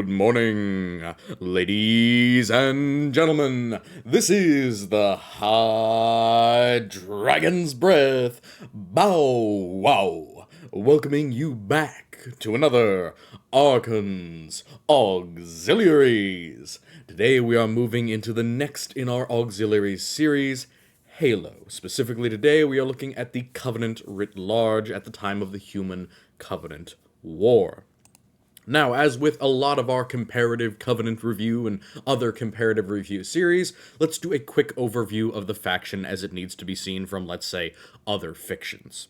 Good morning, ladies and gentlemen. This is the High Dragon's Breath Bow Wow, welcoming you back to another Archon's Auxiliaries. Today we are moving into the next in our Auxiliaries series, Halo. Specifically today we are looking at the Covenant writ large at the time of the Human-Covenant War. Now, as with a lot of our comparative Covenant review and other comparative review series, let's do a quick overview of the faction as it needs to be seen from, let's say, other fictions.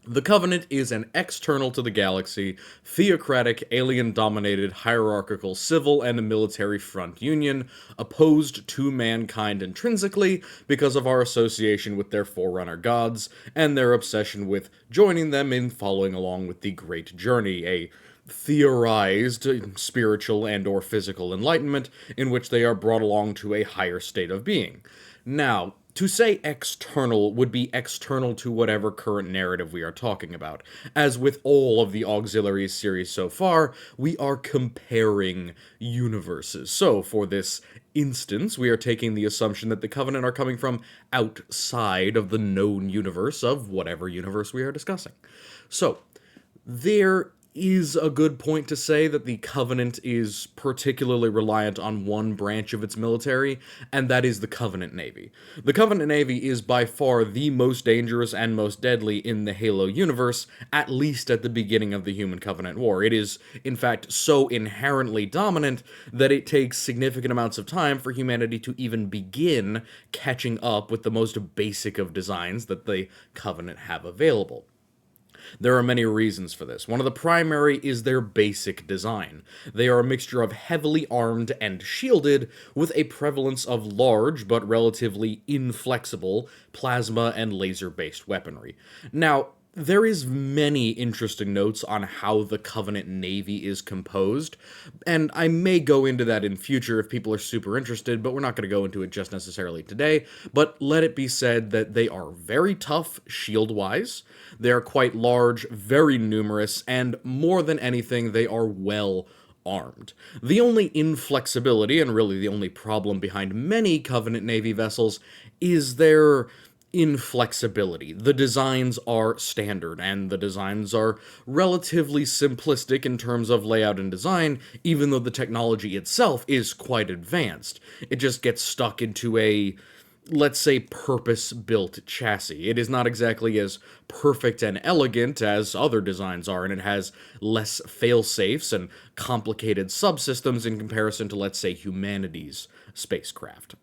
The Covenant is an external to the galaxy, theocratic, alien-dominated, hierarchical civil and military front union, opposed to mankind intrinsically because of our association with their forerunner gods, and their obsession with joining them in following along with the Great Journey, a theorized spiritual and or physical enlightenment in which they are brought along to a higher state of being. Now, to say external would be external to whatever current narrative we are talking about. As with all of the Auxiliaries series so far, we are comparing universes. So, for this instance, we are taking the assumption that the Covenant are coming from outside of the known universe of whatever universe we are discussing. So, there is a good point to say that the Covenant is particularly reliant on one branch of its military, and that is the Covenant Navy. The Covenant Navy is by far the most dangerous and most deadly in the Halo universe, at least at the beginning of the Human-Covenant War. It is, in fact, so inherently dominant that it takes significant amounts of time for humanity to even begin catching up with the most basic of designs that the Covenant have available. There are many reasons for this. One of the primary is their basic design. They are a mixture of heavily armed and shielded, with a prevalence of large but relatively inflexible plasma and laser-based weaponry. Now, there is many interesting notes on how the Covenant Navy is composed, and I may go into that in future if people are super interested, but we're not going to go into it just necessarily today. But let it be said that they are very tough shield-wise, they are quite large, very numerous, and more than anything, they are well armed. The only inflexibility, and really the only problem behind many Covenant Navy vessels, is their inflexibility. The designs are standard, and the designs are relatively simplistic in terms of layout and design, even though the technology itself is quite advanced. It just gets stuck into a, let's say, purpose-built chassis. It is not exactly as perfect and elegant as other designs are, and it has less fail-safes and complicated subsystems in comparison to, let's say, humanity's spacecraft.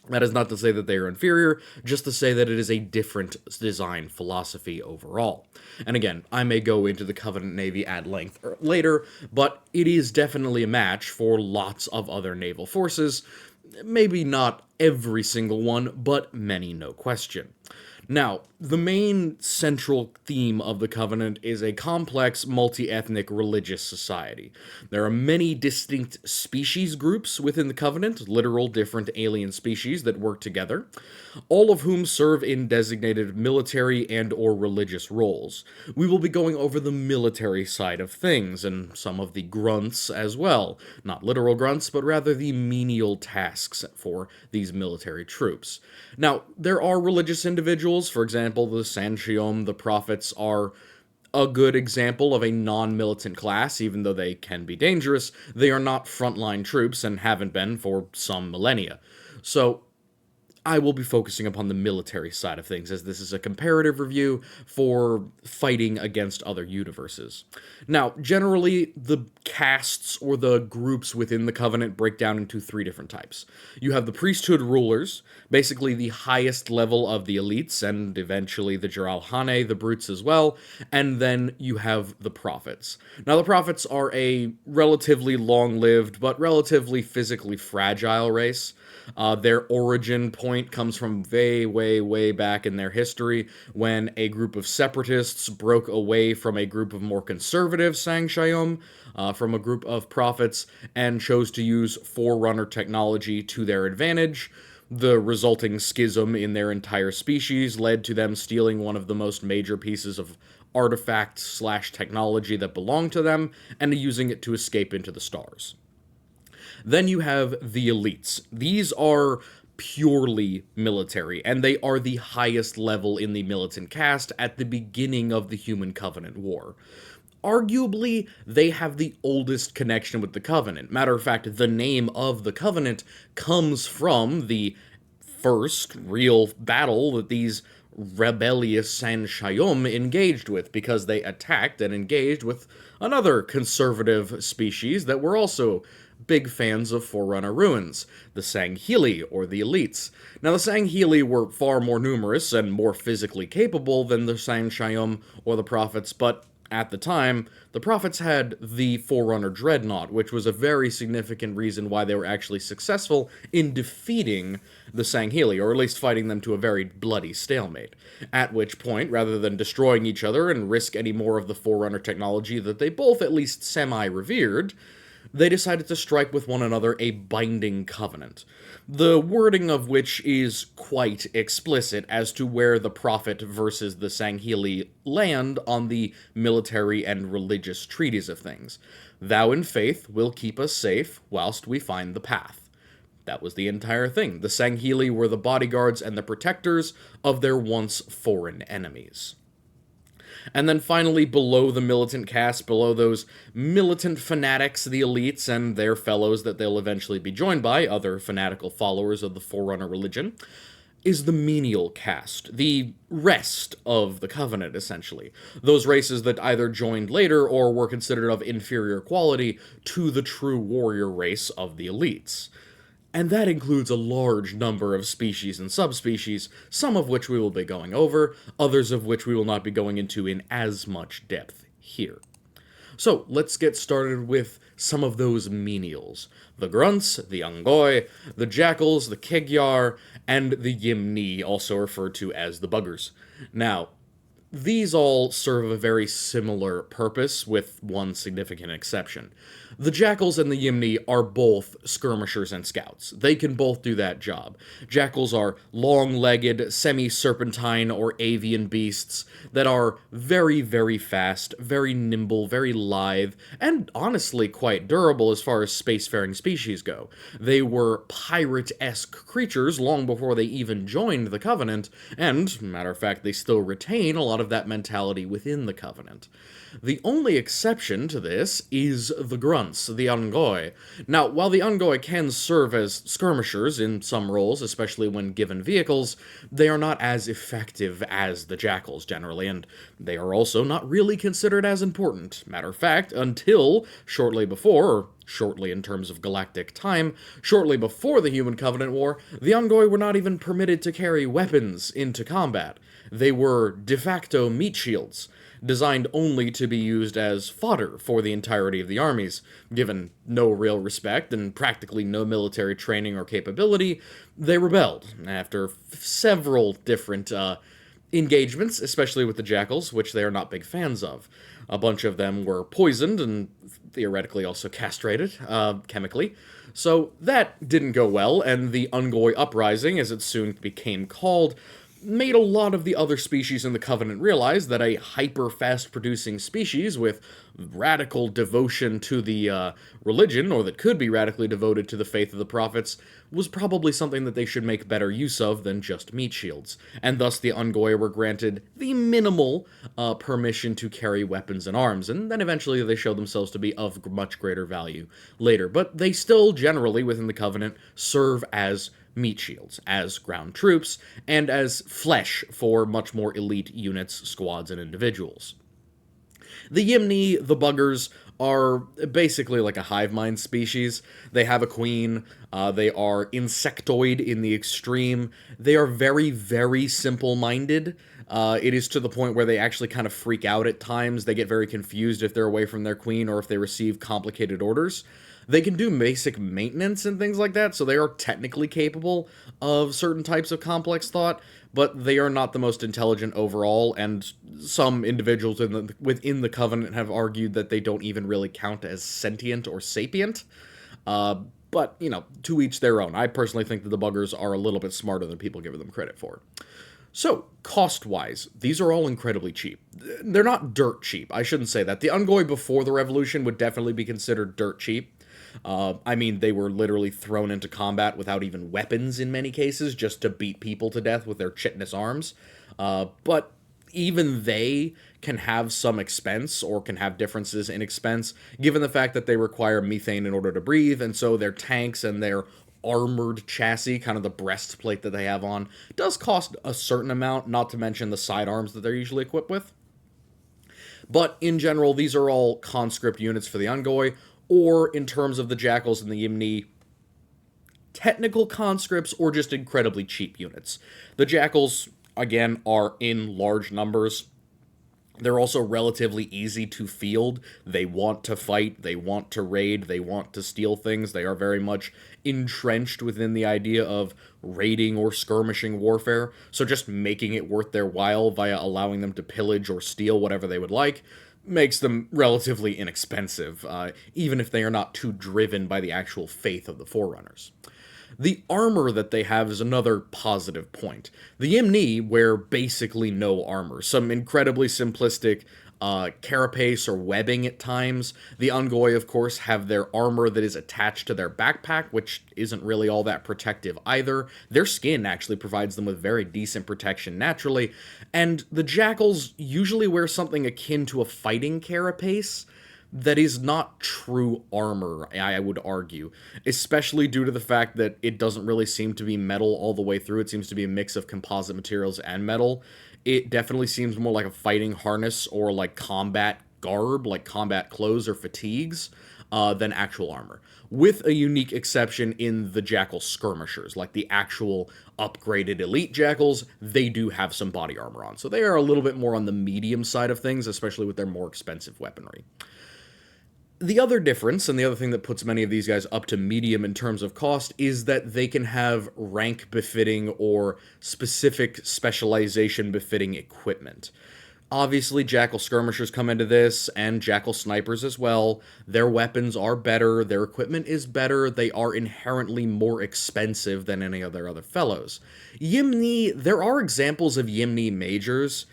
That is not to say that they are inferior, just to say that it is a different design philosophy overall. And again, I may go into the Covenant Navy at length later, but it is definitely a match for lots of other naval forces. Maybe not every single one, but many, no question. Now, the main central theme of the Covenant is a complex, multi-ethnic religious society. There are many distinct species groups within the Covenant, literal different alien species that work together, all of whom serve in designated military and or religious roles. We will be going over the military side of things, and some of the grunts as well. Not literal grunts, but rather the menial tasks for these military troops. Now, there are religious individuals, for example, the Sanshiom, the Prophets, are a good example of a non-militant class. Even though they can be dangerous, they are not frontline troops and haven't been for some millennia. So, I will be focusing upon the military side of things, as this is a comparative review for fighting against other universes. Now, generally, the castes or the groups within the Covenant break down into three different types. You have the priesthood rulers, basically the highest level of the elites, and eventually the Jiralhane, the brutes as well, and then you have the prophets. Now, the prophets are a relatively long-lived, but relatively physically fragile race. Their origin point comes from way back in their history, when a group of separatists broke away from a group of more conservative Sangshayom, from a group of prophets, and chose to use Forerunner technology to their advantage, The resulting schism in their entire species led to them stealing one of the most major pieces of artifact slash technology that belonged to them and using it to escape into the stars. Then you have the elites. These are purely military, and they are the highest level in the militant caste at the beginning of the Human Covenant War. Arguably, they have the oldest connection with the Covenant. Matter of fact, the name of the Covenant comes from the first real battle that these rebellious Sanshayum engaged with, because they attacked and engaged with another conservative species that were also big fans of Forerunner ruins, the Sanghili, or the Elites. Now, the Sanghili were far more numerous and more physically capable than the Sanshayum or the Prophets, but at the time, the Prophets had the Forerunner Dreadnought, which was a very significant reason why they were actually successful in defeating the Sanghili, or at least fighting them to a very bloody stalemate. At which point, rather than destroying each other and risk any more of the Forerunner technology that they both at least semi-revered, they decided to strike with one another a binding covenant, the wording of which is quite explicit as to where the Prophet versus the Sanghili land on the military and religious treaties of things. Thou in faith will keep us safe whilst we find the path. That was the entire thing. The Sanghili were the bodyguards and the protectors of their once foreign enemies. And then finally, below the militant caste, below those militant fanatics, the elites, and their fellows that they'll eventually be joined by, other fanatical followers of the Forerunner religion, is the menial caste, the rest of the Covenant, essentially. Those races that either joined later or were considered of inferior quality to the true warrior race of the elites. And that includes a large number of species and subspecies, some of which we will be going over, others of which we will not be going into in as much depth here. So, let's get started with some of those menials. The grunts, the ungoi, the jackals, the Kegyar, and the Yimni, also referred to as the buggers. Now, these all serve a very similar purpose, with one significant exception. The Jackals and the Yimni are both skirmishers and scouts. They can both do that job. Jackals are long-legged, semi-serpentine or avian beasts that are very, very fast, very nimble, very lithe, and honestly quite durable as far as spacefaring species go. They were pirate-esque creatures long before they even joined the Covenant, and, matter of fact, they still retain a lot of that mentality within the Covenant. The only exception to this is the grunts, the ungoi. Now, while the ungoi can serve as skirmishers in some roles, especially when given vehicles, they are not as effective as the jackals generally, and they are also not really considered as important. Matter of fact, until shortly before, or shortly in terms of galactic time, shortly before the Human Covenant War, the ungoi were not even permitted to carry weapons into combat. They were de facto meat shields, designed only to be used as fodder for the entirety of the armies. Given no real respect and practically no military training or capability, they rebelled after several different engagements, especially with the jackals, which they are not big fans of. A bunch of them were poisoned and theoretically also castrated, chemically. So that didn't go well, and the Ungoi Uprising, as it soon became called, made a lot of the other species in the Covenant realize that a hyper-fast-producing species with radical devotion to the religion, or that could be radically devoted to the faith of the prophets, was probably something that they should make better use of than just meat shields. And thus the Ungoi were granted the minimal permission to carry weapons and arms, and then eventually they showed themselves to be of much greater value later. But they still, generally, within the Covenant, serve as meat shields, as ground troops, and as flesh for much more elite units, squads, and individuals. The Yimni, the buggers, are basically like a hive mind species. They have a queen, they are insectoid in the extreme, they are very, very simple-minded. It is to the point where they actually kind of freak out at times. They get very confused if they're away from their queen or if they receive complicated orders. They can do basic maintenance and things like that, so they are technically capable of certain types of complex thought, but they are not the most intelligent overall, and some individuals within the Covenant have argued that they don't even really count as sentient or sapient. But But, to each their own. I personally think that the buggers are a little bit smarter than people give them credit for. So, cost-wise, these are all incredibly cheap. They're not dirt cheap. I shouldn't say that. The Ungoi before the Revolution would definitely be considered dirt cheap. They were literally thrown into combat without even weapons in many cases, just to beat people to death with their chitinous arms. But even they can have some expense, or can have differences in expense, given the fact that they require methane in order to breathe, and so their tanks and their armored chassis, kind of the breastplate that they have on, does cost a certain amount, not to mention the sidearms that they're usually equipped with. But in general, these are all conscript units for the Ungoi, or in terms of the Jackals and the Yimni, technical conscripts or just incredibly cheap units. The Jackals, again, are in large numbers. They're also relatively easy to field. They want to fight, they want to raid, they want to steal things. They are very much entrenched within the idea of raiding or skirmishing warfare, so just making it worth their while via allowing them to pillage or steal whatever they would like makes them relatively inexpensive, even if they are not too driven by the actual faith of the Forerunners. The armor that they have is another positive point. The Yimni wear basically no armor, some incredibly simplistic carapace or webbing at times. The Ungoi, of course, have their armor that is attached to their backpack, which isn't really all that protective either. Their skin actually provides them with very decent protection naturally, and the Jackals usually wear something akin to a fighting carapace that is not true armor, I would argue, especially due to the fact that it doesn't really seem to be metal all the way through. It seems to be a mix of composite materials and metal. It definitely seems more like a fighting harness or like combat garb, like combat clothes or fatigues, than actual armor. With a unique exception in the Jackal skirmishers, like the actual upgraded elite Jackals, they do have some body armor on. So they are a little bit more on the medium side of things, especially with their more expensive weaponry. The other difference, and the other thing that puts many of these guys up to medium in terms of cost, is that they can have rank-befitting or specific specialization-befitting equipment. Obviously, Jackal skirmishers come into this, and Jackal snipers as well. Their weapons are better, their equipment is better, they are inherently more expensive than any of their other fellows. Yimni, there are examples of Yimni majors,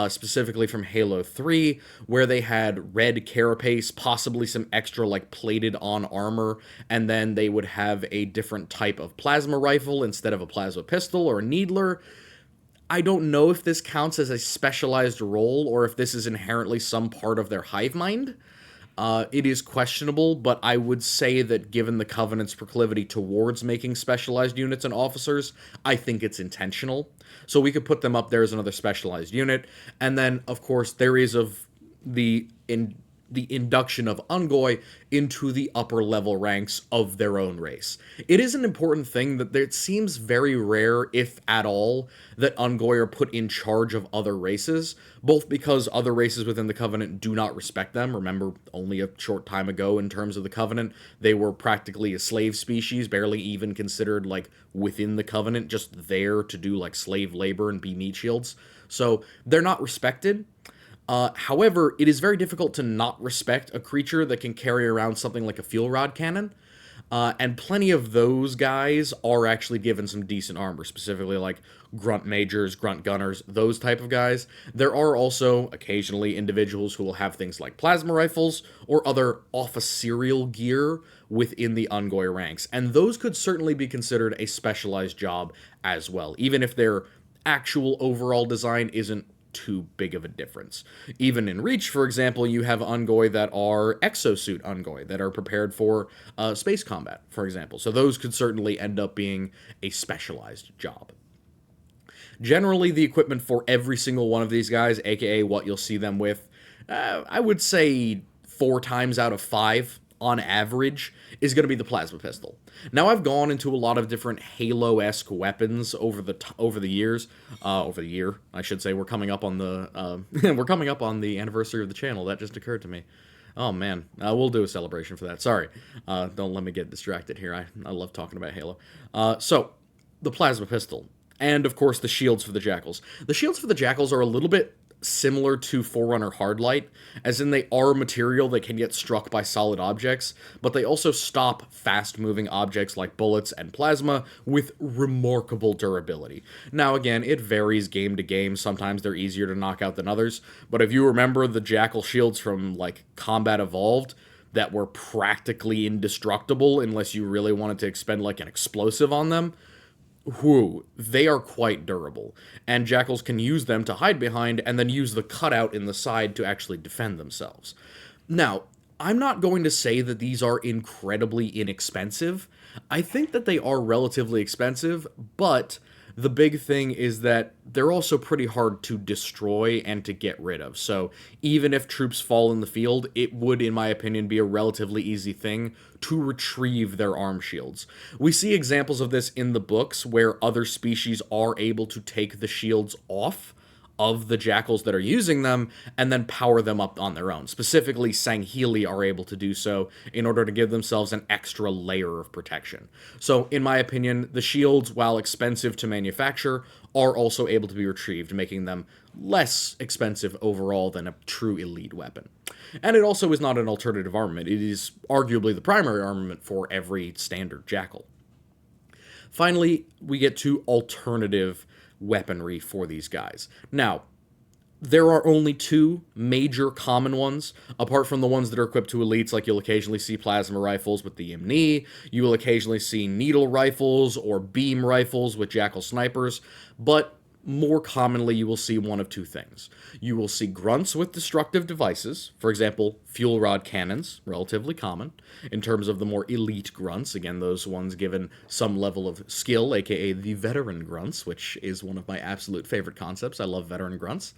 specifically from Halo 3, where they had red carapace, possibly some extra, plated on armor, and then they would have a different type of plasma rifle instead of a plasma pistol or a needler. I don't know if this counts as a specialized role, or if this is inherently some part of their hive mind. It is questionable, but I would say that given the Covenant's proclivity towards making specialized units and officers, I think it's intentional. So we could put them up there as another specialized unit. And then, of course, there is the induction of Ungoi into the upper level ranks of their own race. It is an important thing that it seems very rare, if at all, that Ungoi are put in charge of other races, both because other races within the Covenant do not respect them. Remember, only a short time ago in terms of the Covenant, they were practically a slave species, barely even considered within the Covenant, just there to do slave labor and be meat shields. So they're not respected. However, it is very difficult to not respect a creature that can carry around something like a fuel rod cannon, and plenty of those guys are actually given some decent armor, specifically grunt majors, grunt gunners, those type of guys. There are also occasionally individuals who will have things like plasma rifles or other officerial gear within the Ungoi ranks, and those could certainly be considered a specialized job as well, even if their actual overall design isn't too big of a difference. Even in Reach, for example, you have Ungoi that are exosuit Ungoi that are prepared for space combat, for example. So those could certainly end up being a specialized job. Generally, the equipment for every single one of these guys, aka what you'll see them with, I would say 4 times out of 5 on average, is going to be the plasma pistol. Now, I've gone into a lot of different Halo-esque weapons over the years. Over the year, I should say. We're coming up on the we're coming up on the anniversary of the channel. That just occurred to me. Oh man, we'll do a celebration for that. Sorry, don't let me get distracted here. I love talking about Halo. So, the plasma pistol, and of course the shields for the Jackals. The shields for the Jackals are a little bit similar to Forerunner Hardlight, as in they are material that can get struck by solid objects, but they also stop fast-moving objects like bullets and plasma with remarkable durability. Now, again, it varies game to game. Sometimes they're easier to knock out than others, but if you remember the Jackal shields from, like, Combat Evolved, that were practically indestructible unless you really wanted to expend, like, an explosive on them, whew, they are quite durable, and jackals can use them to hide behind and then use the cutout in the side to actually defend themselves. Now, I'm not going to say that these are incredibly inexpensive. I think that they are relatively expensive, but the big thing is that they're also pretty hard to destroy and to get rid of. So even if troops fall in the field, it would, in my opinion, be a relatively easy thing to retrieve their arm shields. We see examples of this in the books where other species are able to take the shields off of the jackals that are using them and then power them up on their own. Specifically, Sangheli are able to do so in order to give themselves an extra layer of protection. So, in my opinion, the shields, while expensive to manufacture, are also able to be retrieved, making them less expensive overall than a true elite weapon. And it also is not an alternative armament. It is arguably the primary armament for every standard jackal. Finally, we get to alternative weaponry for these guys. Now, there are only two major common ones, apart from the ones that are equipped to elites, like you'll occasionally see plasma rifles with the Imni, you will occasionally see needle rifles or beam rifles with jackal snipers, but more commonly you will see one of two things. You will see grunts with destructive devices, for example, fuel rod cannons, relatively common. In terms of the more elite grunts, again, those ones given some level of skill, aka the veteran grunts, which is one of my absolute favorite concepts. I love veteran grunts.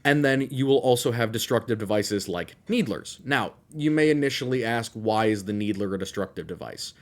And then you will also have destructive devices like needlers. Now, you may initially ask, why is the needler a destructive device?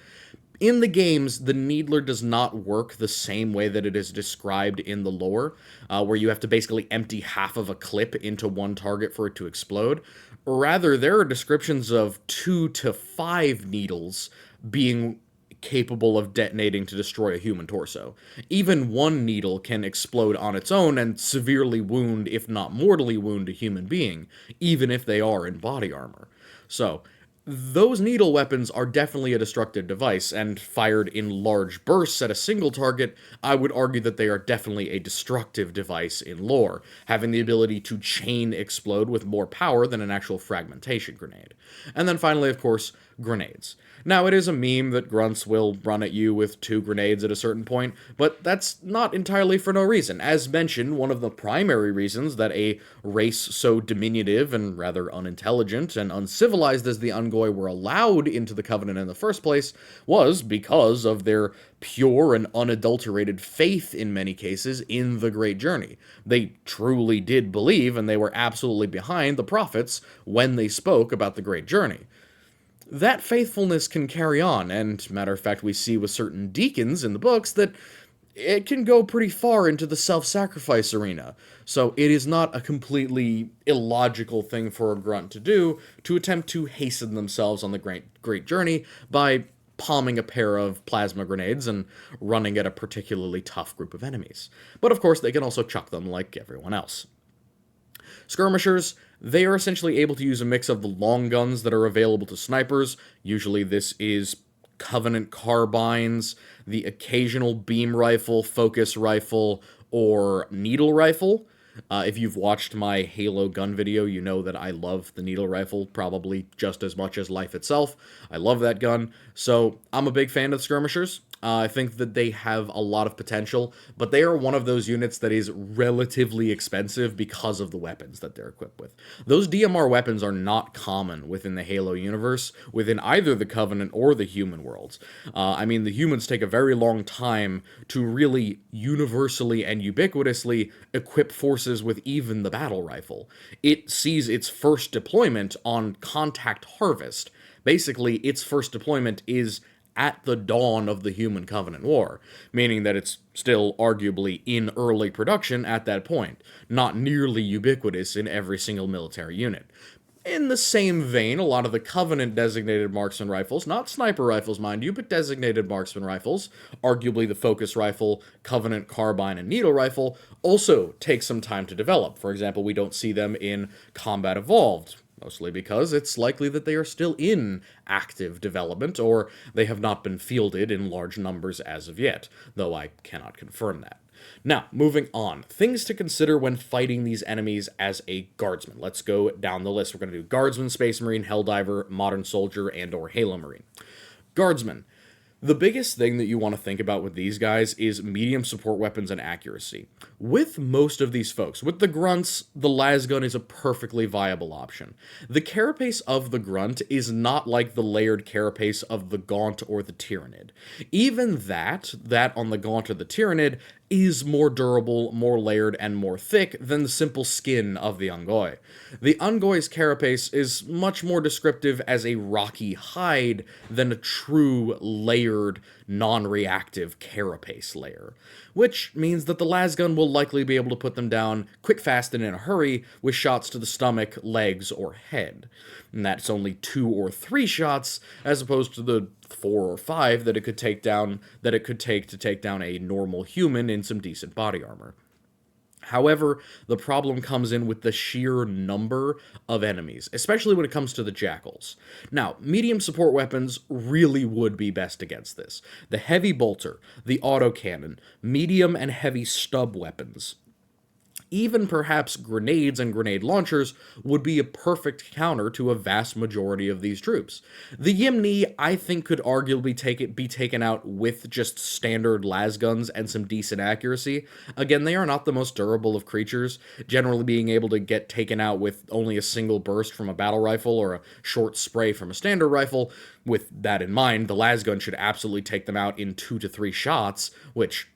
In the games, the Needler does not work the same way that it is described in the lore, where you have to basically empty half of a clip into one target for it to explode. Rather, there are descriptions of 2 to 5 needles being capable of detonating to destroy a human torso. Even one needle can explode on its own and severely wound, if not mortally wound, a human being, even if they are in body armor. So, those needle weapons are definitely a destructive device, and fired in large bursts at a single target, I would argue that they are definitely a destructive device in lore, having the ability to chain explode with more power than an actual fragmentation grenade. And then finally, of course, grenades. Now, it is a meme that grunts will run at you with 2 grenades at a certain point, but that's not entirely for no reason. As mentioned, one of the primary reasons that a race so diminutive and rather unintelligent and uncivilized as the Ungoi were allowed into the Covenant in the first place was because of their pure and unadulterated faith, in many cases, in the Great Journey. They truly did believe, and they were absolutely behind the prophets when they spoke about the Great Journey. That faithfulness can carry on, and matter of fact, we see with certain deacons in the books that it can go pretty far into the self-sacrifice arena. So it is not a completely illogical thing for a grunt to do to attempt to hasten themselves on the great journey by palming a pair of plasma grenades and running at a particularly tough group of enemies. But of course, they can also chuck them like everyone else. Skirmishers, they are essentially able to use a mix of the long guns that are available to snipers. Usually this is Covenant carbines, the occasional beam rifle, focus rifle, or needle rifle. If you've watched my Halo gun video, you know that I love the needle rifle probably just as much as life itself. I love that gun, so I'm a big fan of the skirmishers. I think that they have a lot of potential, but they are one of those units that is relatively expensive because of the weapons that they're equipped with. Those DMR weapons are not common within the Halo universe, within either the Covenant or the human worlds. I mean, the humans take a very long time to really universally and ubiquitously equip forces with even the battle rifle. It sees its first deployment on Contact Harvest. Basically, its first deployment is at the dawn of the Human Covenant War, meaning that it's still arguably in early production at that point, not nearly ubiquitous in every single military unit. In the same vein, a lot of the Covenant designated marksman rifles, not sniper rifles, mind you, but designated marksman rifles, arguably the focus rifle, Covenant carbine, and needle rifle, also take some time to develop. For example, we don't see them in Combat Evolved, mostly because it's likely that they are still in active development, or they have not been fielded in large numbers as of yet, though I cannot confirm that. Now, moving on. Things to consider when fighting these enemies as a guardsman. Let's go down the list. We're going to do guardsman, space marine, helldiver, modern soldier, and or halo marine. Guardsman. The biggest thing that you want to think about with these guys is medium support weapons and accuracy. With most of these folks, with the grunts, the lasgun is a perfectly viable option. The carapace of the grunt is not like the layered carapace of the gaunt or the tyrannid. Even that on the gaunt or the tyrannid, is more durable, more layered, and more thick than the simple skin of the Ungoi. The Ungoi's carapace is much more descriptive as a rocky hide than a true layered, non-reactive carapace layer, which means that the lasgun will likely be able to put them down quick, fast, and in a hurry with shots to the stomach, legs, or head. And that's only 2 or 3 shots, as opposed to the 4 or 5 that it could take to take down a normal human in some decent body armor. However, the problem comes in with the sheer number of enemies, especially when it comes to the jackals. Now, medium support weapons really would be best against this. The heavy bolter, the autocannon, medium and heavy stub weapons, even perhaps grenades and grenade launchers would be a perfect counter to a vast majority of these troops. The Yimni, I think, could arguably be taken out with just standard lasguns and some decent accuracy. Again, they are not the most durable of creatures, generally being able to get taken out with only a single burst from a battle rifle or a short spray from a standard rifle. With that in mind, the lasgun should absolutely take them out in 2 to 3 shots, which,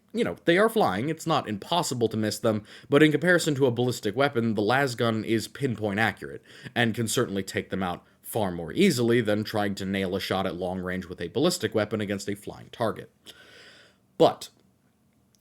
they are flying, it's not impossible to miss them, but in comparison to a ballistic weapon, the lasgun is pinpoint accurate, and can certainly take them out far more easily than trying to nail a shot at long range with a ballistic weapon against a flying target. But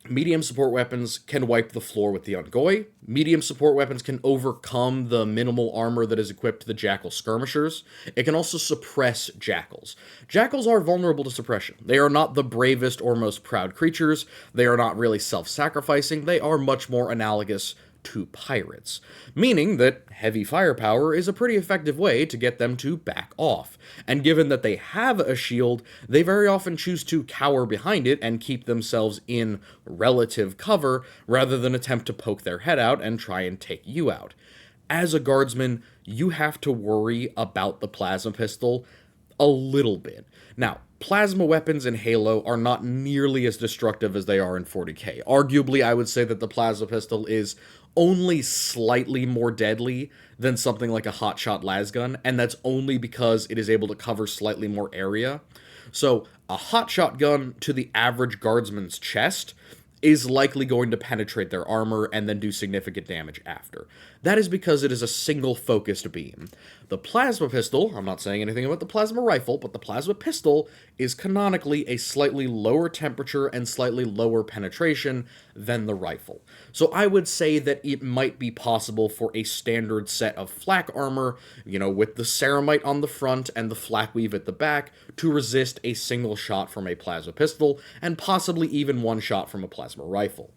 medium support weapons can wipe the floor with the Ungoi. Medium support weapons can overcome the minimal armor that is equipped to the Jackal skirmishers. It can also suppress Jackals. Jackals are vulnerable to suppression. They are not the bravest or most proud creatures. They are not really self-sacrificing. They are much more analogous to pirates, meaning that heavy firepower is a pretty effective way to get them to back off. And given that they have a shield, they very often choose to cower behind it and keep themselves in relative cover rather than attempt to poke their head out and try and take you out. As a guardsman, you have to worry about the plasma pistol a little bit. Now, plasma weapons in Halo are not nearly as destructive as they are in 40k. Arguably, I would say that the plasma pistol is only slightly more deadly than something like a hotshot lasgun, and that's only because it is able to cover slightly more area. So, a hotshot gun to the average guardsman's chest is likely going to penetrate their armor and then do significant damage after. That is because it is a single focused beam. The plasma pistol, I'm not saying anything about the plasma rifle, but the plasma pistol is canonically a slightly lower temperature and slightly lower penetration than the rifle. So I would say that it might be possible for a standard set of flak armor, with the ceramite on the front and the flak weave at the back, to resist a single shot from a plasma pistol, and possibly even one shot from a plasma rifle.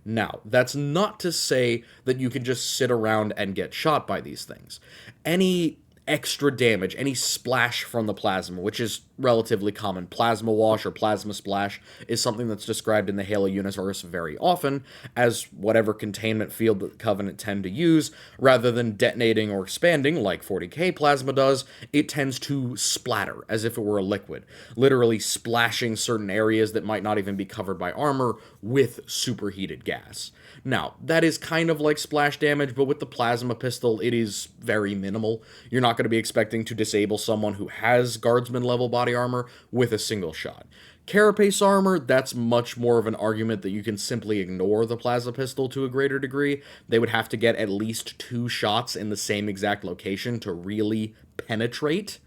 Now, that's not to say that you can just sit around and get shot by these things. Any extra damage, any splash from the plasma, which is relatively common. Plasma wash or plasma splash is something that's described in the Halo universe very often as whatever containment field that the Covenant tend to use. Rather than detonating or expanding like 40k plasma does, it tends to splatter as if it were a liquid, literally splashing certain areas that might not even be covered by armor with superheated gas. Now, that is kind of like splash damage, but with the plasma pistol, it is very minimal. You're not going to be expecting to disable someone who has guardsman level body armor with a single shot. Carapace armor, that's much more of an argument that you can simply ignore the plasma pistol to a greater degree. They would have to get at least 2 shots in the same exact location to really penetrate.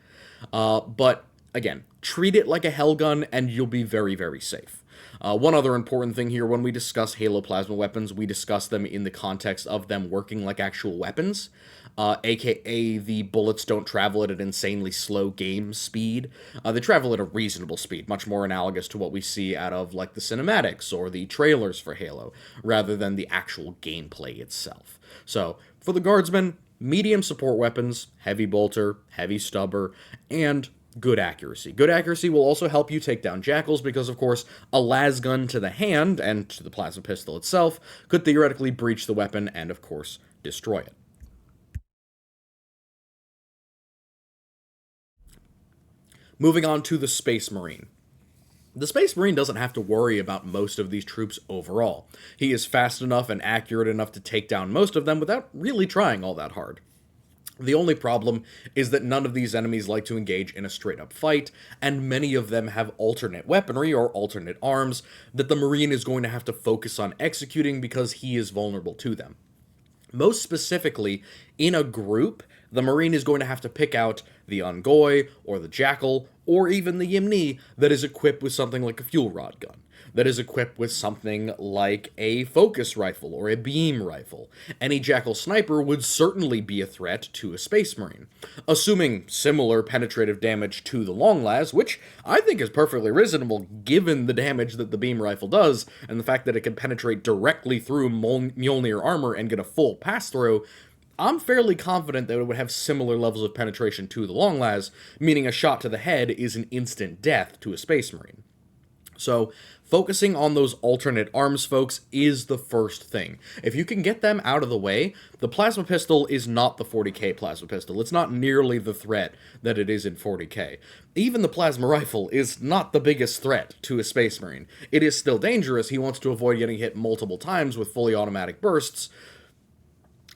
But again, treat it like a hellgun and you'll be very, very safe. One other important thing here, when we discuss Halo plasma weapons, we discuss them in the context of them working like actual weapons, aka the bullets don't travel at an insanely slow game speed. They travel at a reasonable speed, much more analogous to what we see out of like the cinematics or the trailers for Halo, rather than the actual gameplay itself. So, for the guardsmen, medium support weapons, heavy bolter, heavy stubber, and good accuracy. Good accuracy will also help you take down jackals because, of course, a las gun to the hand and to the plasma pistol itself could theoretically breach the weapon and, of course, destroy it. Moving on to the Space Marine. The Space Marine doesn't have to worry about most of these troops overall. He is fast enough and accurate enough to take down most of them without really trying all that hard. The only problem is that none of these enemies like to engage in a straight-up fight, and many of them have alternate weaponry or alternate arms that the Marine is going to have to focus on executing because he is vulnerable to them. Most specifically, in a group, the Marine is going to have to pick out the Ungoi, or the Jackal, or even the Yimni that is equipped with something like a fuel rod gun, that is equipped with something like a focus rifle or a beam rifle. Any Jackal sniper would certainly be a threat to a Space Marine, assuming similar penetrative damage to the long las, which I think is perfectly reasonable given the damage that the beam rifle does, and the fact that it can penetrate directly through Mjolnir armor and get a full pass-through. I'm fairly confident that it would have similar levels of penetration to the long las, meaning a shot to the head is an instant death to a Space Marine. So, focusing on those alternate arms, folks, is the first thing. If you can get them out of the way, the plasma pistol is not the 40k plasma pistol. It's not nearly the threat that it is in 40k. Even the plasma rifle is not the biggest threat to a Space Marine. It is still dangerous. He wants to avoid getting hit multiple times with fully automatic bursts,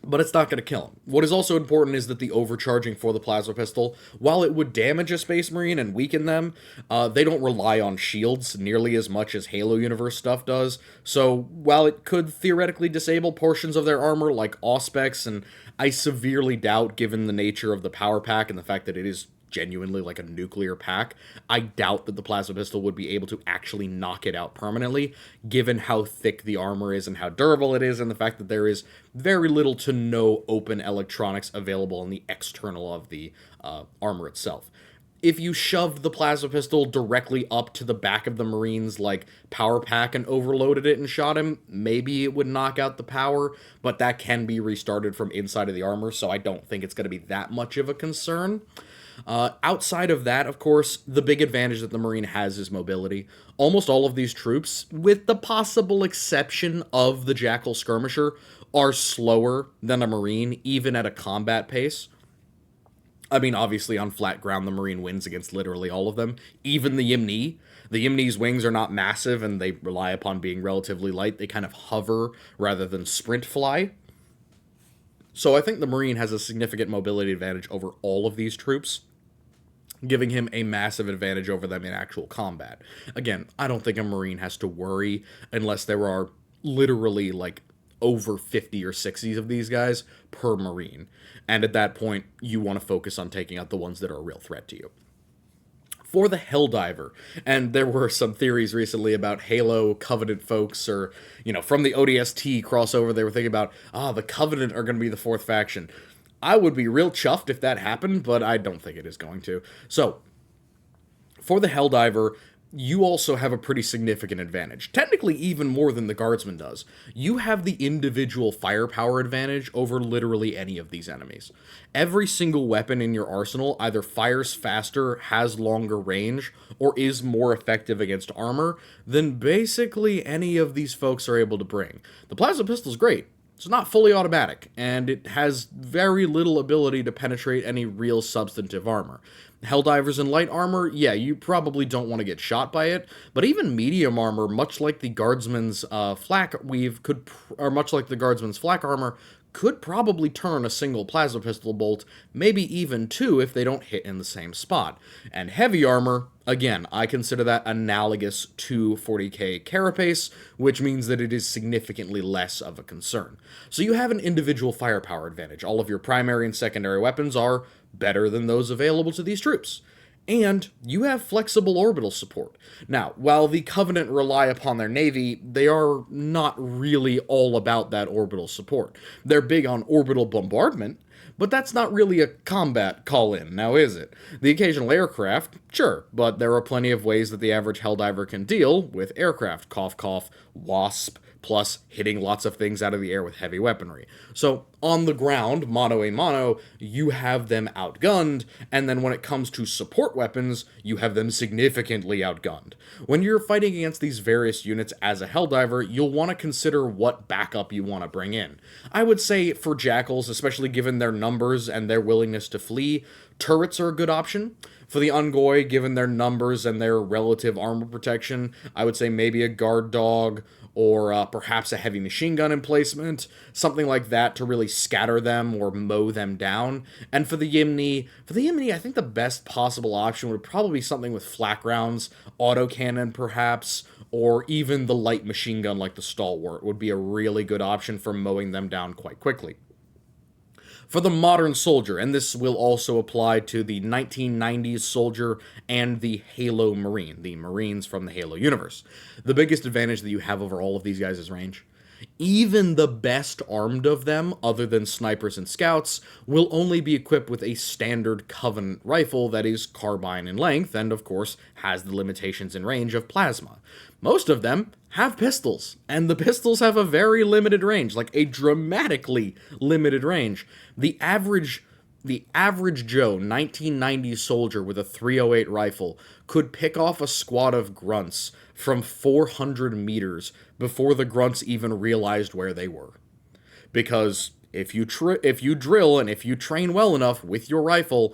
but it's not going to kill him. What is also important is that the overcharging for the plasma pistol, while it would damage a Space Marine and weaken them, they don't rely on shields nearly as much as Halo Universe stuff does. So while it could theoretically disable portions of their armor like Auspex, and I severely doubt, given the nature of the power pack and the fact that it is genuinely like a nuclear pack, I doubt that the plasma pistol would be able to actually knock it out permanently, given how thick the armor is and how durable it is, and the fact that there is very little to no open electronics available on the external of the armor itself. If you shoved the plasma pistol directly up to the back of the Marine's like power pack and overloaded it and shot him, maybe it would knock out the power, but that can be restarted from inside of the armor, so I don't think it's going to be that much of a concern. Outside of that, of course, the big advantage that the Marine has is mobility. Almost all of these troops, with the possible exception of the Jackal Skirmisher, are slower than a Marine, even at a combat pace. I mean, obviously, on flat ground, the Marine wins against literally all of them. Even the Yimni. The Yimni's wings are not massive, and they rely upon being relatively light. They kind of hover rather than sprint fly. So I think the Marine has a significant mobility advantage over all of these troops, giving him a massive advantage over them in actual combat. Again, I don't think a Marine has to worry unless there are literally like over 50 or 60 of these guys per Marine. And at that point, you want to focus on taking out the ones that are a real threat to you. For the Helldiver, and there were some theories recently about Halo Covenant folks, or, from the ODST crossover, they were thinking about, the Covenant are going to be the fourth faction. I would be real chuffed if that happened, but I don't think it is going to. So, for the Helldiver, you also have a pretty significant advantage. Technically, even more than the Guardsman does. You have the individual firepower advantage over literally any of these enemies. Every single weapon in your arsenal either fires faster, has longer range, or is more effective against armor than basically any of these folks are able to bring. The plasma pistol's great. It's not fully automatic, and it has very little ability to penetrate any real substantive armor. Helldivers in light armor, yeah, you probably don't want to get shot by it, but even medium armor, much like the Guardsman's flak weave, much like the Guardsman's flak armor, could probably turn a single plasma pistol bolt, maybe even two if they don't hit in the same spot. And heavy armor, again, I consider that analogous to 40k Carapace, which means that it is significantly less of a concern. So you have an individual firepower advantage. All of your primary and secondary weapons are better than those available to these troops. And you have flexible orbital support. Now, while the Covenant rely upon their navy, they are not really all about that orbital support. They're big on orbital bombardment, but that's not really a combat call-in, now is it? The occasional aircraft, sure, but there are plenty of ways that the average Helldiver can deal with aircraft. Cough, cough, Wasp, plus hitting lots of things out of the air with heavy weaponry. So, on the ground, mano a mano, you have them outgunned, and then when it comes to support weapons, you have them significantly outgunned. When you're fighting against these various units as a Helldiver, you'll want to consider what backup you want to bring in. I would say for Jackals, especially given their numbers and their willingness to flee, turrets are a good option. For the Ungoi, given their numbers and their relative armor protection, I would say maybe a guard dog or perhaps a heavy machine gun emplacement, something like that to really scatter them or mow them down. And for the Yimni, I think the best possible option would probably be something with flak rounds, autocannon perhaps, or even the light machine gun like the Stalwart would be a really good option for mowing them down quite quickly. For the modern soldier, and this will also apply to the 1990s soldier and the Halo Marine, the Marines from the Halo universe. The biggest advantage that you have over all of these guys is range. Even the best armed of them, other than snipers and scouts, will only be equipped with a standard Covenant rifle that is carbine in length and, of course, has the limitations in range of plasma. Most of them have pistols, and the pistols have a very limited range, like a dramatically limited range. The average Joe 1990s soldier with a 308 rifle could pick off a squad of grunts from 400 meters before the grunts even realized where they were. Because if you drill and if you train well enough with your rifle,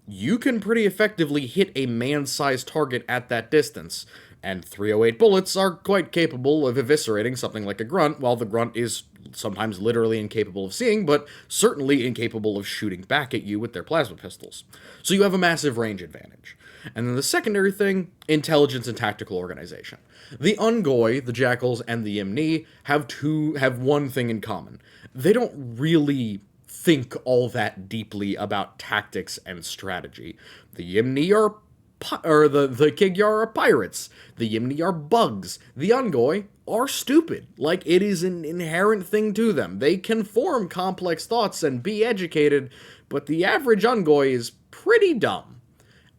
you can pretty effectively hit a man-sized target at that distance. And 308 bullets are quite capable of eviscerating something like a grunt, while the grunt is sometimes literally incapable of seeing, but certainly incapable of shooting back at you with their plasma pistols. So you have a massive range advantage. And then the secondary thing, intelligence and tactical organization. The Ungoi, the Jackals, and the Yimni have one thing in common. They don't really think all that deeply about tactics and strategy. The Yimni are the Kigyar are pirates. The Yimni are bugs. The Ungoi are stupid. Like, it is an inherent thing to them. They can form complex thoughts and be educated, but the average Ungoi is pretty dumb.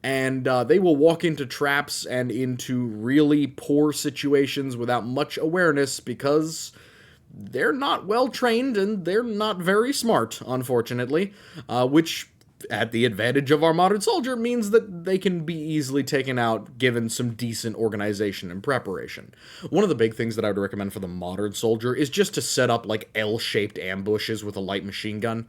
And they will walk into traps and into really poor situations without much awareness because they're not well trained and they're not very smart, unfortunately, which at the advantage of our modern soldier means that they can be easily taken out given some decent organization and preparation. One of the big things that I would recommend for the modern soldier is just to set up like L-shaped ambushes with a light machine gun.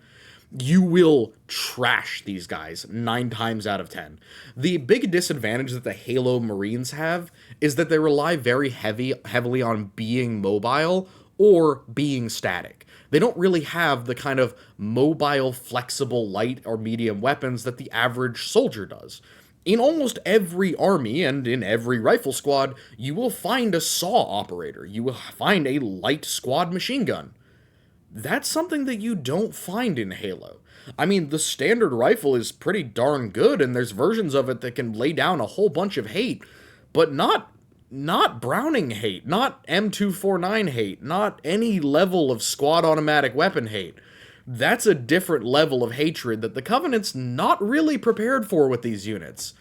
You will trash these guys 9 times out of 10. The big disadvantage that the Halo Marines have is that they rely very heavily on being mobile or being static. They don't really have the kind of mobile, flexible, light or medium weapons that the average soldier does. In almost every army and in every rifle squad, you will find a saw operator. You will find a light squad machine gun. That's something that you don't find in Halo. I mean, the standard rifle is pretty darn good, and there's versions of it that can lay down a whole bunch of hate, but not Browning hate, not M249 hate, not any level of squad automatic weapon hate. That's a different level of hatred that the Covenant's not really prepared for with these units.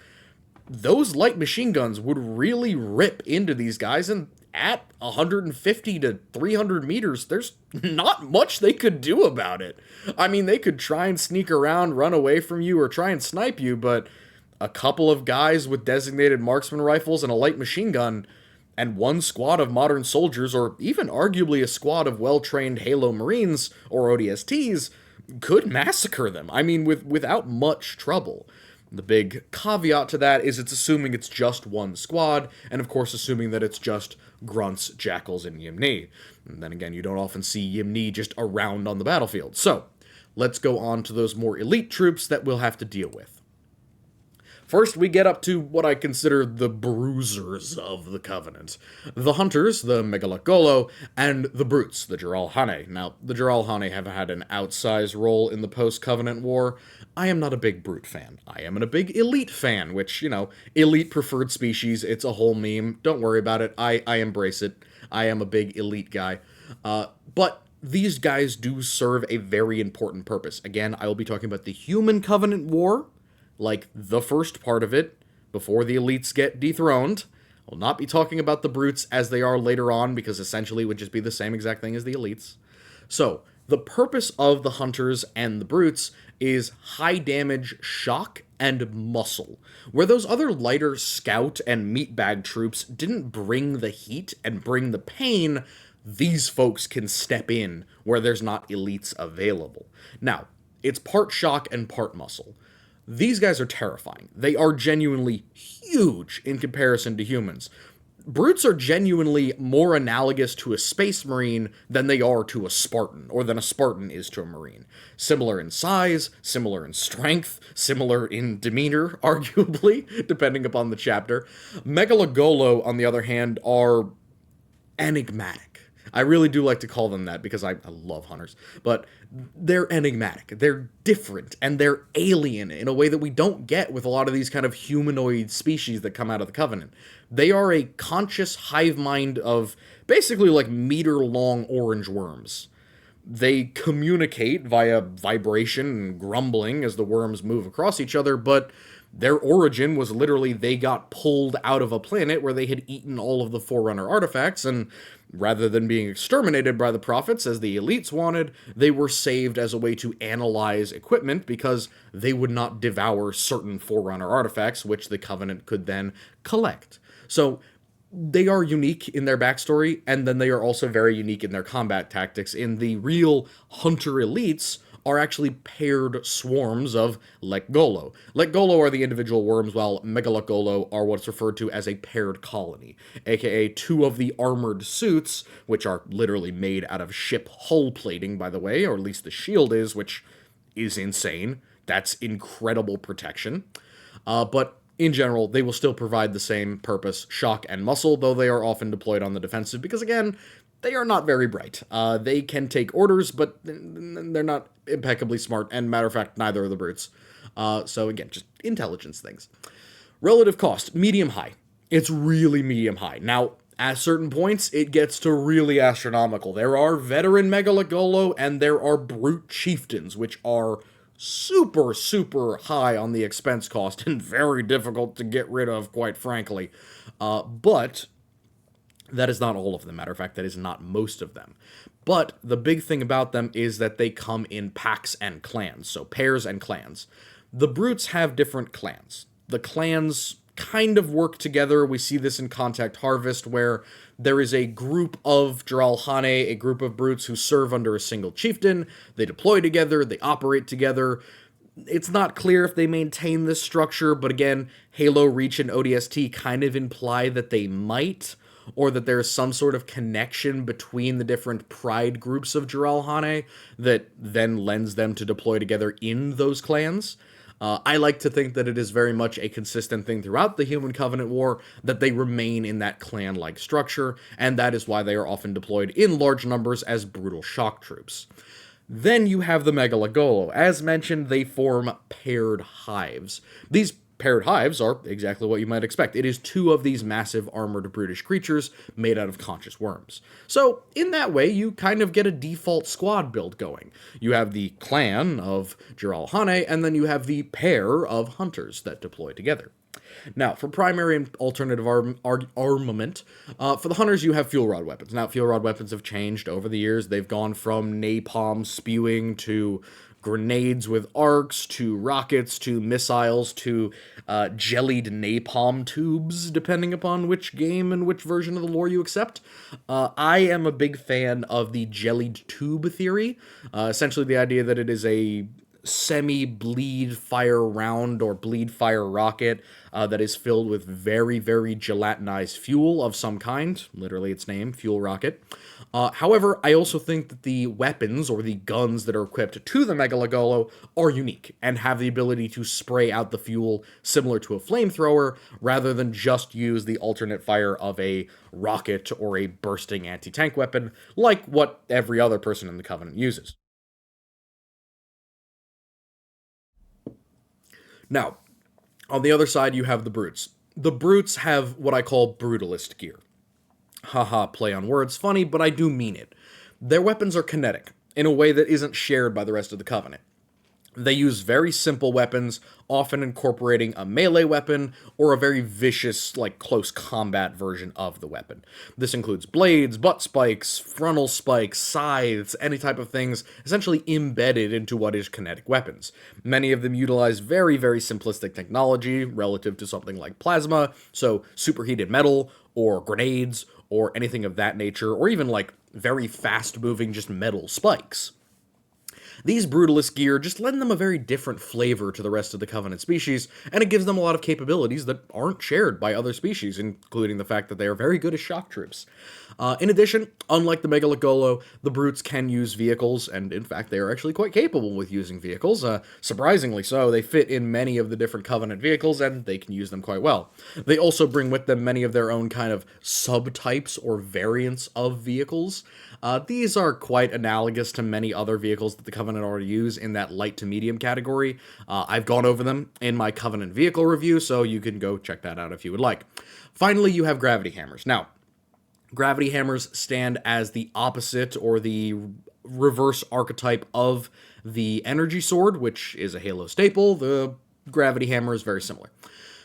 Those light machine guns would really rip into these guys, and at 150 to 300 meters, there's not much they could do about it. I mean, they could try and sneak around, run away from you, or try and snipe you, but a couple of guys with designated marksman rifles and a light machine gun, and one squad of modern soldiers, or even arguably a squad of well-trained Halo Marines or ODSTs, could massacre them. I mean, without much trouble. The big caveat to that is it's assuming it's just one squad, and of course assuming that it's just grunts, jackals, and Yimni. And then again, you don't often see Yimni just around on the battlefield. So, let's go on to those more elite troops that we'll have to deal with. First, we get up to what I consider the bruisers of the Covenant. The Hunters, the Megalagolo, and the Brutes, the Jiralhane. Now, the Jiralhane have had an outsized role in the post-Covenant War. I am not a big Brute fan. I am a big Elite fan, which, Elite preferred species, it's a whole meme. Don't worry about it. I embrace it. I am a big Elite guy. But these guys do serve a very important purpose. Again, I will be talking about the Human Covenant War, like the first part of it, before the elites get dethroned. I'll not be talking about the brutes as they are later on, because essentially it would just be the same exact thing as the elites. So, the purpose of the hunters and the brutes is high damage shock and muscle. Where those other lighter scout and meatbag troops didn't bring the heat and bring the pain, these folks can step in where there's not elites available. Now, it's part shock and part muscle. These guys are terrifying. They are genuinely huge in comparison to humans. Brutes are genuinely more analogous to a space marine than they are to a Spartan, or than a Spartan is to a marine. Similar in size, similar in strength, similar in demeanor, arguably, depending upon the chapter. Megalagolo, on the other hand, are enigmatic. I really do like to call them that because I love hunters, but they're enigmatic. They're different, and they're alien in a way that we don't get with a lot of these kind of humanoid species that come out of the Covenant. They are a conscious hive mind of basically like meter-long orange worms. They communicate via vibration and grumbling as the worms move across each other, but their origin was literally they got pulled out of a planet where they had eaten all of the Forerunner artifacts, and rather than being exterminated by the prophets as the elites wanted, they were saved as a way to analyze equipment because they would not devour certain Forerunner artifacts, which the Covenant could then collect. So they are unique in their backstory, and then they are also very unique in their combat tactics. In the real hunter elites are actually paired swarms of Lekgolo. Lekgolo are the individual worms, while Megalagolo are what's referred to as a paired colony, aka two of the armored suits, which are literally made out of ship hull plating, by the way, or at least the shield is, which is insane. That's incredible protection. But in general, they will still provide the same purpose, shock and muscle, though they are often deployed on the defensive because, again, they are not very bright. They can take orders, but they're not impeccably smart, and matter of fact, neither are the brutes. So again, just intelligence things. Relative cost, medium-high. It's really medium-high. Now, at certain points, it gets to really astronomical. There are veteran Megalagolo, and there are brute chieftains, which are super, super high on the expense cost and very difficult to get rid of, quite frankly. But that is not all of them. Matter of fact, that is not most of them. But the big thing about them is that they come in packs and clans, so pairs and clans. The brutes have different clans. The clans kind of work together. We see this in Contact Harvest, where there is a group of Jiralhane, a group of brutes who serve under a single chieftain. They deploy together, they operate together. It's not clear if they maintain this structure, but again, Halo, Reach, and ODST kind of imply that they might, or that there's some sort of connection between the different pride groups of Jiralhane that then lends them to deploy together in those clans. I like to think that it is very much a consistent thing throughout the Human Covenant War that they remain in that clan-like structure, and that is why they are often deployed in large numbers as brutal shock troops. Then you have the Megalagolo. As mentioned, they form paired hives. These paired hives are exactly what you might expect. It is two of these massive armored brutish creatures made out of conscious worms. So, in that way, you kind of get a default squad build going. You have the clan of Jiralhane, and then you have the pair of hunters that deploy together. Now, for primary and alternative armament, for the hunters, you have fuel rod weapons. Now, fuel rod weapons have changed over the years. They've gone from napalm spewing to grenades with arcs, to rockets, to missiles, to jellied napalm tubes, depending upon which game and which version of the lore you accept. I am a big fan of the jellied tube theory, essentially the idea that it is a semi-bleed fire round or bleed fire rocket that is filled with very, very gelatinized fuel of some kind, literally its name, fuel rocket. However, I also think that the weapons or the guns that are equipped to the Megalogolo are unique and have the ability to spray out the fuel similar to a flamethrower rather than just use the alternate fire of a rocket or a bursting anti-tank weapon like what every other person in the Covenant uses. Now, on the other side, you have the Brutes. The Brutes have what I call brutalist gear. Haha, play on words, funny, but I do mean it. Their weapons are kinetic, in a way that isn't shared by the rest of the Covenant. They use very simple weapons, often incorporating a melee weapon or a very vicious, like close combat version of the weapon. This includes blades, butt spikes, frontal spikes, scythes, any type of things essentially embedded into what is kinetic weapons. Many of them utilize very, very simplistic technology relative to something like plasma, so superheated metal, or grenades, or anything of that nature, or even like very fast moving just metal spikes. These brutalist gear just lend them a very different flavor to the rest of the Covenant species, and it gives them a lot of capabilities that aren't shared by other species, including the fact that they are very good as shock troops. In addition, unlike the Megalogolo, the Brutes can use vehicles, and in fact they are actually quite capable with using vehicles. Surprisingly so, they fit in many of the different Covenant vehicles, and they can use them quite well. They also bring with them many of their own kind of subtypes or variants of vehicles. These are quite analogous to many other vehicles that the Covenant already use in that light to medium category. I've gone over them in my Covenant vehicle review, so you can go check that out if you would like. Finally, you have gravity hammers. Now, gravity hammers stand as the opposite or the reverse archetype of the energy sword, which is a Halo staple. The gravity hammer is very similar.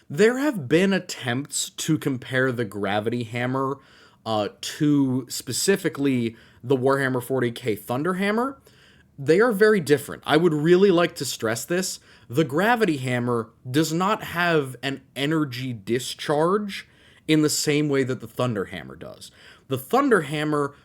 There have been attempts to compare the gravity hammer to specifically the Warhammer 40k Thunder Hammer. They are very different. I would really like to stress this. The gravity hammer does not have an energy discharge in the same way that the Thunder Hammer does. The Thunder Hammer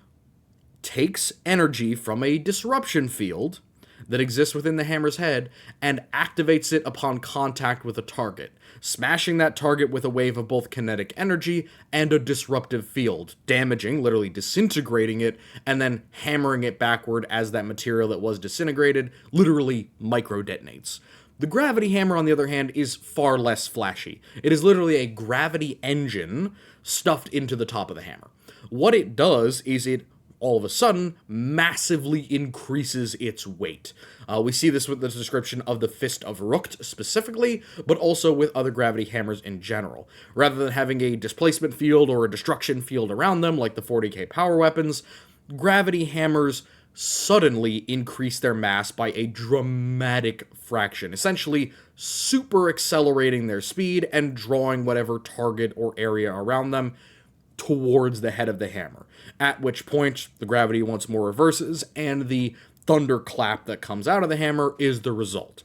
takes energy from a disruption field that exists within the hammer's head and activates it upon contact with a target, smashing that target with a wave of both kinetic energy and a disruptive field, damaging, literally disintegrating it, and then hammering it backward as that material that was disintegrated literally micro-detonates. The gravity hammer, on the other hand, is far less flashy. It is literally a gravity engine stuffed into the top of the hammer. What it does is it all of a sudden massively increases its weight. We see this with the description of the Fist of Rukt specifically, but also with other gravity hammers in general. Rather than having a displacement field or a destruction field around them like the 40k power weapons, gravity hammers suddenly increase their mass by a dramatic fraction, essentially super accelerating their speed and drawing whatever target or area around them towards the head of the hammer, at which point the gravity once more reverses and the thunderclap that comes out of the hammer is the result.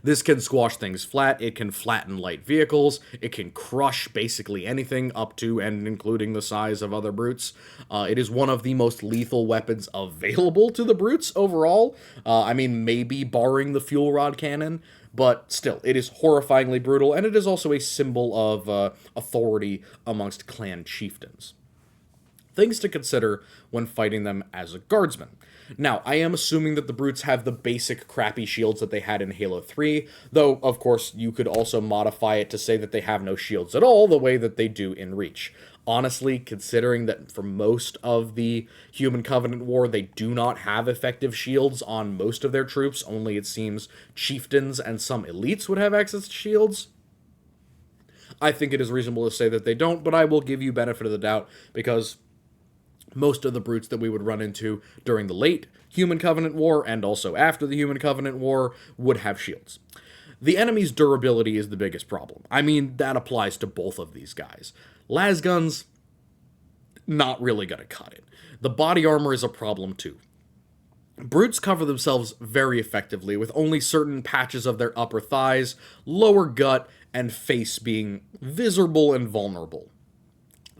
This can squash things flat, it can flatten light vehicles, it can crush basically anything up to and including the size of other Brutes. It is one of the most lethal weapons available to the Brutes overall. Maybe barring the fuel rod cannon, but still, it is horrifyingly brutal, and it is also a symbol of authority amongst clan chieftains. Things to consider when fighting them as a guardsman. Now, I am assuming that the Brutes have the basic crappy shields that they had in Halo 3, though, of course, you could also modify it to say that they have no shields at all, the way that they do in Reach. Honestly, considering that for most of the Human Covenant War, they do not have effective shields on most of their troops, only it seems chieftains and some elites would have access to shields, I think it is reasonable to say that they don't, but I will give you benefit of the doubt, because most of the Brutes that we would run into during the late Human Covenant War and also after the Human Covenant War would have shields. The enemy's durability is the biggest problem. That applies to both of these guys. Lasguns, not really gonna cut it. The body armor is a problem too. Brutes cover themselves very effectively, with only certain patches of their upper thighs, lower gut, and face being visible and vulnerable.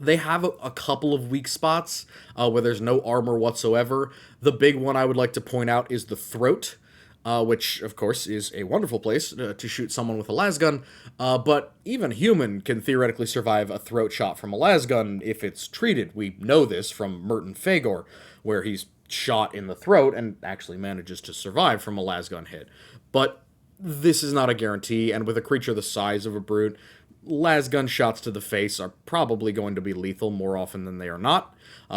They have a couple of weak spots where there's no armor whatsoever. The big one I would like to point out is the throat. which, of course, is a wonderful place to shoot someone with a lasgun, but even a human can theoretically survive a throat shot from a lasgun if it's treated. We know this from Merton Fagor, where he's shot in the throat and actually manages to survive from a lasgun hit. But this is not a guarantee, and with a creature the size of a brute, lasgun shots to the face are probably going to be lethal more often than they are not.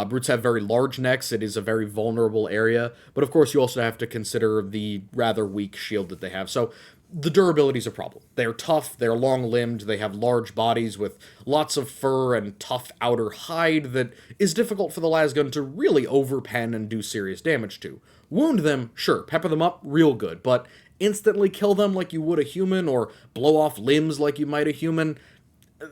Brutes have very large necks. It is a very vulnerable area, but of course you also have to consider the rather weak shield that they have. So the durability is a problem. They're tough, they're long-limbed, they have large bodies with lots of fur and tough outer hide that is difficult for the lasgun to really overpen and do serious damage to. Wound them, sure, pepper them up, real good, but instantly kill them like you would a human or blow off limbs like you might a human,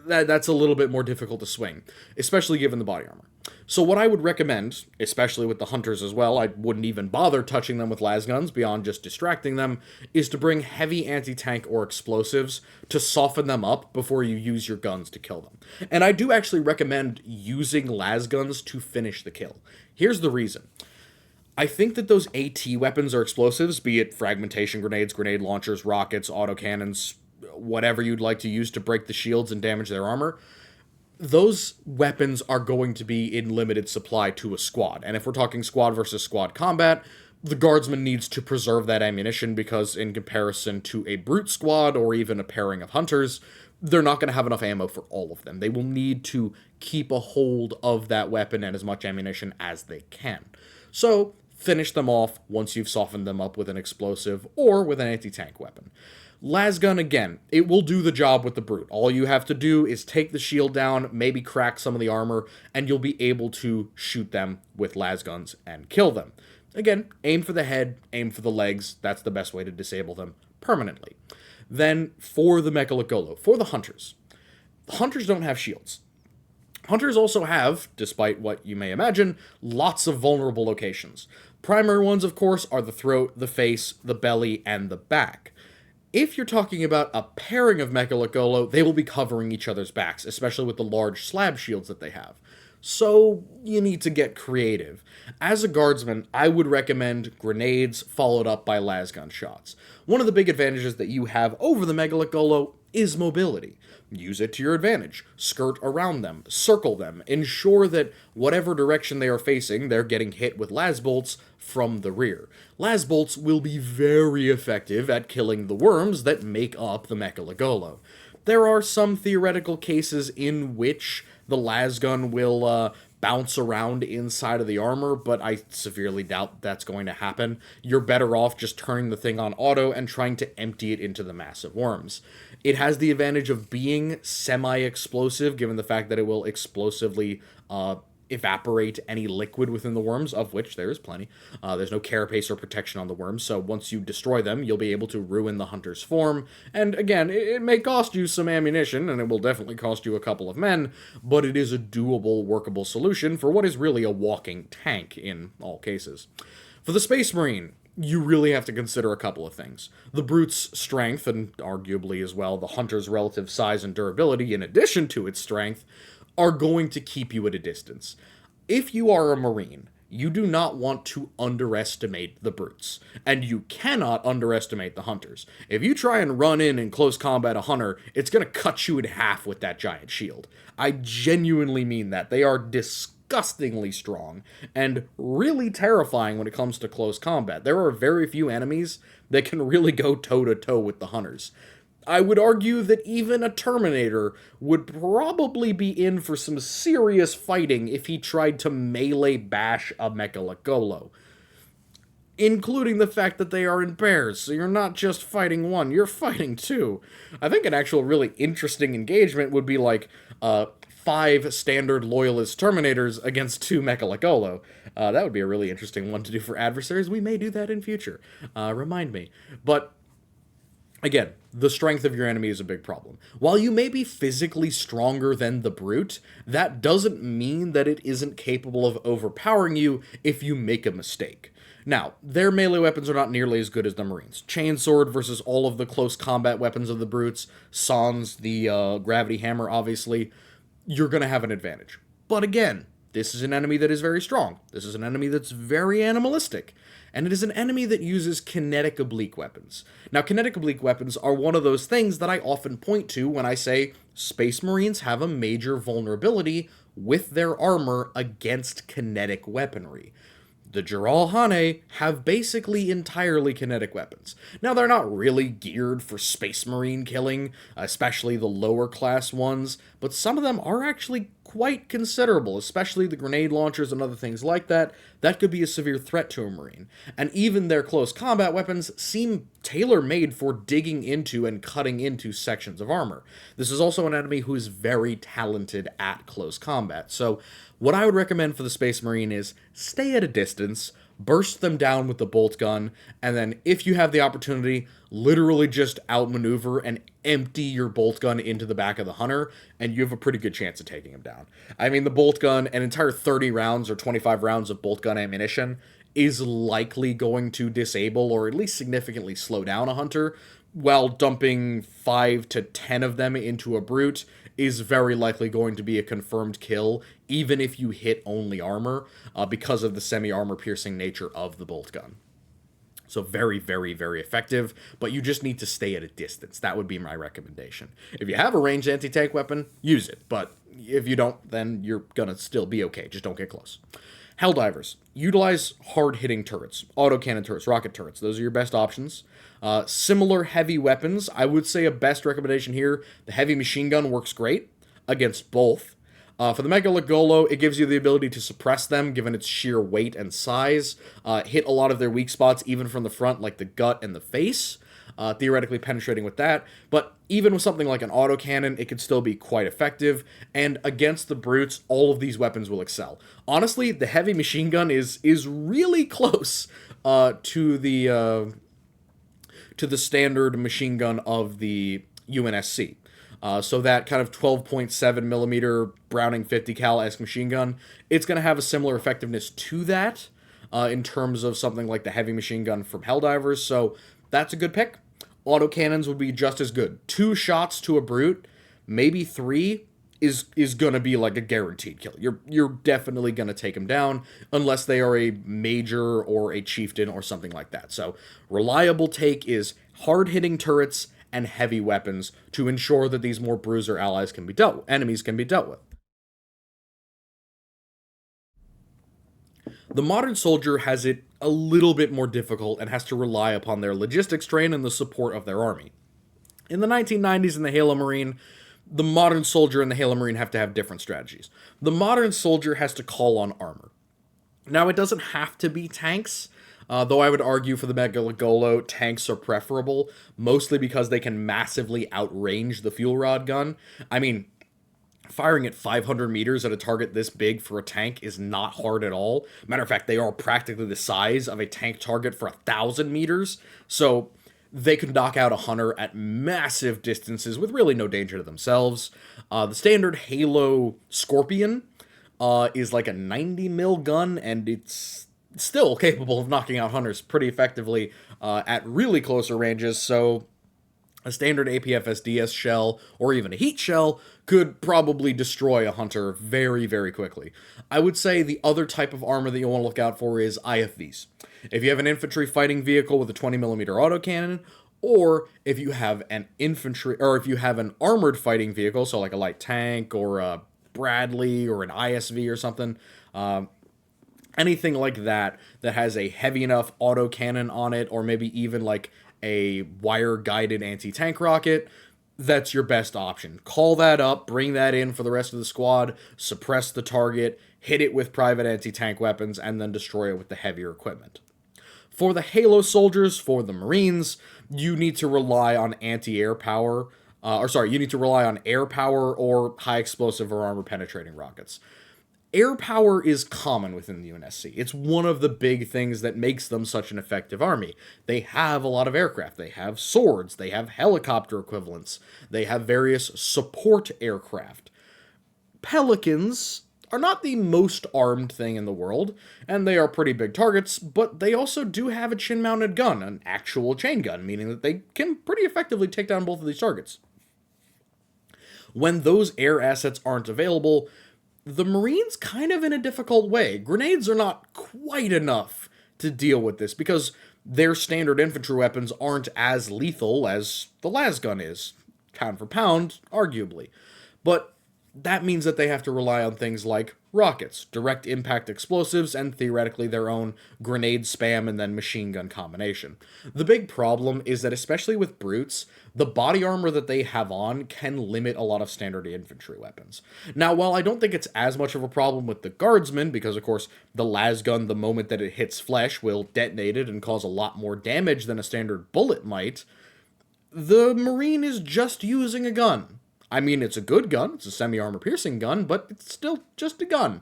that's a little bit more difficult to swing, especially given the body armor. So what I would recommend, especially with the hunters as well, I wouldn't even bother touching them with lasguns beyond just distracting them, is to bring heavy anti-tank or explosives to soften them up before you use your guns to kill them. And I do actually recommend using lasguns to finish the kill. Here's the reason. I think that those AT weapons or explosives, be it fragmentation grenades, grenade launchers, rockets, autocannons, whatever you'd like to use to break the shields and damage their armor, those weapons are going to be in limited supply to a squad. And if we're talking squad versus squad combat, the guardsman needs to preserve that ammunition because in comparison to a brute squad or even a pairing of hunters, they're not going to have enough ammo for all of them. They will need to keep a hold of that weapon and as much ammunition as they can. So finish them off once you've softened them up with an explosive or with an anti-tank weapon. Lasgun, again, it will do the job with the brute. All you have to do is take the shield down, maybe crack some of the armor, and you'll be able to shoot them with lasguns and kill them. Again, aim for the head, aim for the legs. That's the best way to disable them permanently. Then, for the Mechalogolo, for the hunters don't have shields. Hunters also have, despite what you may imagine, lots of vulnerable locations. Primary ones, of course, are the throat, the face, the belly, and the back. If you're talking about a pairing of Mechalogolo, they will be covering each other's backs, especially with the large slab shields that they have. So you need to get creative. As a guardsman, I would recommend grenades followed up by lasgun shots. One of the big advantages that you have over the Mechalogolo is mobility. Use it to your advantage. Skirt around them, circle them, ensure that whatever direction they are facing, they're getting hit with las bolts from the rear. Las bolts will be very effective at killing the worms that make up the Mechalogolo. There are some theoretical cases in which the lasgun will bounce around inside of the armor, but I severely doubt that's going to happen. You're better off just turning the thing on auto and trying to empty it into the massive worms. It has the advantage of being semi-explosive, given the fact that it will explosively evaporate any liquid within the worms, of which there is plenty. There's no carapace or protection on the worms, so once you destroy them, you'll be able to ruin the hunter's form. And again, it may cost you some ammunition, and it will definitely cost you a couple of men, but it is a doable, workable solution for what is really a walking tank in all cases. For the Space Marine, you really have to consider a couple of things. The brute's strength, and arguably as well the hunter's relative size and durability in addition to its strength, are going to keep you at a distance. If you are a Marine, you do not want to underestimate the brutes, and you cannot underestimate the hunters. If you try and run in close combat a hunter, it's going to cut you in half with that giant shield. I genuinely mean that. They are disgustingly strong, and really terrifying when it comes to close combat. There are very few enemies that can really go toe-to-toe with the hunters. I would argue that even a Terminator would probably be in for some serious fighting if he tried to melee bash a Mechalogolo. Including the fact that they are in pairs, so you're not just fighting one, you're fighting two. I think an actual really interesting engagement would be like 5 standard loyalist Terminators against 2 Mechalogolo. That would be a really interesting one to do for adversaries. We may do that in future. Remind me. But again, the strength of your enemy is a big problem. While you may be physically stronger than the brute, that doesn't mean that it isn't capable of overpowering you if you make a mistake. Now, their melee weapons are not nearly as good as the Marines. Chainsword versus all of the close combat weapons of the brutes, Sans, the gravity hammer, obviously, you're going to have an advantage. But again, this is an enemy that is very strong. This is an enemy that's very animalistic. and it is an enemy that uses kinetic oblique weapons. Now, kinetic oblique weapons are one of those things that I often point to when I say Space Marines have a major vulnerability with their armor against kinetic weaponry. The Jiralhane have basically entirely kinetic weapons. Now, they're not really geared for Space Marine killing, especially the lower class ones, but some of them are actually quite considerable, especially the grenade launchers and other things like that. That could be a severe threat to a Marine. And even their close combat weapons seem tailor-made for digging into and cutting into sections of armor. This is also an enemy who is very talented at close combat. So what I would recommend for the Space Marine is stay at a distance, burst them down with the bolt gun, and then if you have the opportunity, literally just outmaneuver and empty your bolt gun into the back of the hunter, and you have a pretty good chance of taking him down. I mean, the bolt gun, an entire 30 rounds or 25 rounds of bolt gun ammunition is likely going to disable or at least significantly slow down a hunter, while dumping 5 to 10 of them into a brute is very likely going to be a confirmed kill, even if you hit only armor, because of the semi-armor piercing nature of the bolt gun. So very, very, very effective, but you just need to stay at a distance. That would be my recommendation. If you have a ranged anti-tank weapon, use it, but if you don't, then you're gonna still be okay. Just don't get close. Helldivers. Utilize hard-hitting turrets, autocannon turrets, rocket turrets. Those are your best options. Similar heavy weapons. I would say a best recommendation here, the heavy machine gun works great against both. For the Megalogolo, it gives you the ability to suppress them, given its sheer weight and size. Hit a lot of their weak spots, even from the front, like the gut and the face. Theoretically penetrating with that. But even with something like an autocannon, it could still be quite effective. And against the brutes, all of these weapons will excel. Honestly, the heavy machine gun is really close to the standard machine gun of the UNSC. So that kind of 12.7 millimeter Browning 50 cal-esque machine gun, it's going to have a similar effectiveness to that in terms of something like the heavy machine gun from Helldivers. So that's a good pick. Autocannons would be just as good. 2 shots to a brute, maybe 3, is going to be like a guaranteed kill. You're definitely going to take them down unless they are a major or a chieftain or something like that. So reliable take is hard-hitting turrets and heavy weapons to ensure that these more bruiser enemies can be dealt with. The modern soldier has it a little bit more difficult and has to rely upon their logistics train and the support of their army. In the 1990s in the Halo Marine, the modern soldier and the Halo Marine have to have different strategies. The modern soldier has to call on armor. Now, it doesn't have to be tanks, though I would argue for the Megalogolo, tanks are preferable, mostly because they can massively outrange the fuel rod gun. I mean, firing at 500 meters at a target this big for a tank is not hard at all. Matter of fact, they are practically the size of a tank target for 1,000 meters, so they could knock out a hunter at massive distances with really no danger to themselves. The standard Halo Scorpion is like a 90 mil gun, and it's still capable of knocking out hunters pretty effectively at really closer ranges, so a standard APFSDS shell, or even a heat shell, could probably destroy a hunter very, very quickly. I would say the other type of armor that you'll want to look out for is IFVs. If you have an infantry fighting vehicle with a 20mm autocannon, or if you have an armored fighting vehicle, so like a light tank, or a Bradley, or an ISV or something, anything like that has a heavy enough autocannon on it, or maybe even like a wire-guided anti-tank rocket, that's your best option. Call that up, bring that in for the rest of the squad, suppress the target, hit it with private anti-tank weapons, and then destroy it with the heavier equipment. For the Halo soldiers, for the Marines, you need to rely on anti-air power, you need to rely on air power or high explosive or armor-penetrating rockets. Air power is common within the UNSC. It's one of the big things that makes them such an effective army. They have a lot of aircraft. They have swords. They have helicopter equivalents. They have various support aircraft. Pelicans are not the most armed thing in the world, and they are pretty big targets, but they also do have a chin-mounted gun, an actual chain gun, meaning that they can pretty effectively take down both of these targets. When those air assets aren't available, the Marines kind of in a difficult way. Grenades are not quite enough to deal with this, because their standard infantry weapons aren't as lethal as the lasgun is, pound for pound, arguably. But that means that they have to rely on things like rockets, direct impact explosives, and theoretically their own grenade spam and then machine gun combination. The big problem is that, especially with brutes, the body armor that they have on can limit a lot of standard infantry weapons. Now, while I don't think it's as much of a problem with the guardsmen, because of course the lasgun, the moment that it hits flesh, will detonate it and cause a lot more damage than a standard bullet might, the Marine is just using a gun. I mean, it's a good gun, it's a semi-armor piercing gun, but it's still just a gun.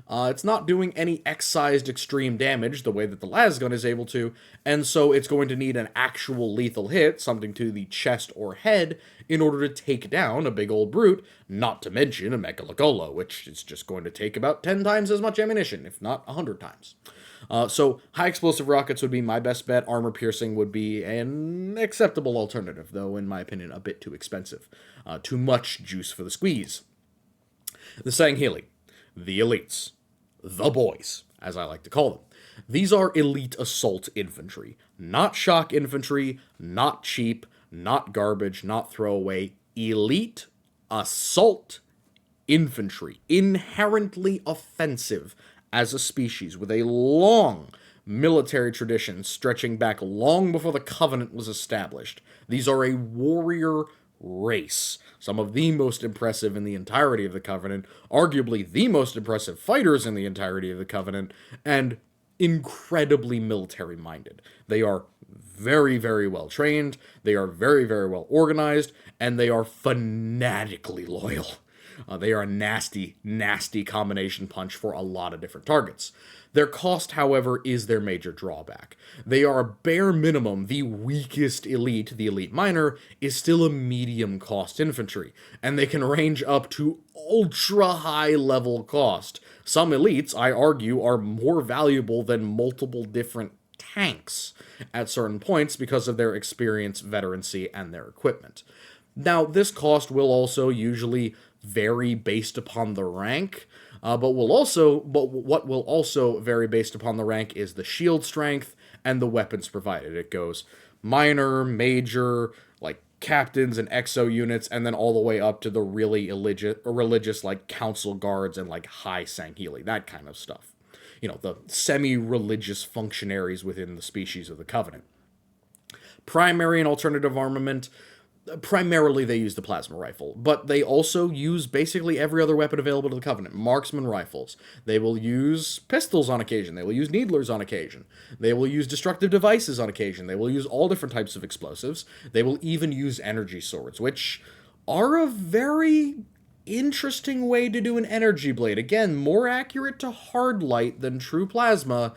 It's not doing any X-sized extreme damage the way that the lasgun is able to, and so it's going to need an actual lethal hit, something to the chest or head, in order to take down a big old brute, not to mention a Megalogolo, which is just going to take about 10 times as much ammunition, if not 100 times. So high explosive rockets would be my best bet. Armor piercing would be an acceptable alternative, though in my opinion a bit too expensive. Too much juice for the squeeze. The Sangheili, the elites, the boys, as I like to call them. These are elite assault infantry, not shock infantry, not cheap, not garbage, not throwaway. Elite assault infantry, inherently offensive as a species, with a long military tradition stretching back long before the Covenant was established. These are a warrior race, some of the most impressive in the entirety of the Covenant, arguably the most impressive fighters in the entirety of the Covenant, and incredibly military-minded. They are very, very well trained, they are very, very well organized, and they are fanatically loyal. They are a nasty, nasty combination punch for a lot of different targets. Their cost, however, is their major drawback. They are bare minimum, the weakest elite, the elite minor, is still a medium cost infantry, and they can range up to ultra high level cost. Some elites, I argue, are more valuable than multiple different tanks at certain points because of their experience, veterancy, and their equipment. Now, this cost will also usually vary based upon the rank, but what will also vary based upon the rank is the shield strength and the weapons provided. It goes minor, major, like captains and exo units, and then all the way up to the really religious like council guards and like high Sangheili, that kind of stuff. You know, the semi-religious functionaries within the species of the Covenant. Primary and alternative armament. Primarily, they use the plasma rifle, but they also use basically every other weapon available to the Covenant. Marksman rifles. They will use pistols on occasion. They will use needlers on occasion. They will use destructive devices on occasion. They will use all different types of explosives. They will even use energy swords, which are a very interesting way to do an energy blade. Again, more accurate to hard light than true plasma.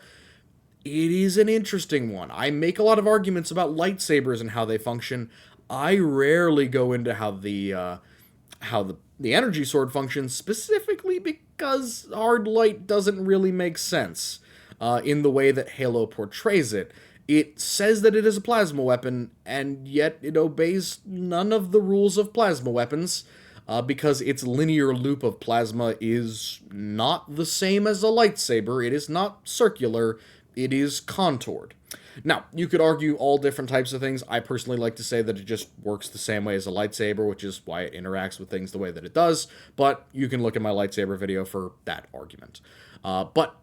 It is an interesting one. I make a lot of arguments about lightsabers and how they function. I rarely go into how the energy sword functions, specifically because hard light doesn't really make sense in the way that Halo portrays it. It says that it is a plasma weapon, and yet it obeys none of the rules of plasma weapons, because its linear loop of plasma is not the same as a lightsaber. It is not circular, it is contoured. Now, you could argue all different types of things. I personally like to say that it just works the same way as a lightsaber, which is why it interacts with things the way that it does, but you can look at my lightsaber video for that argument. But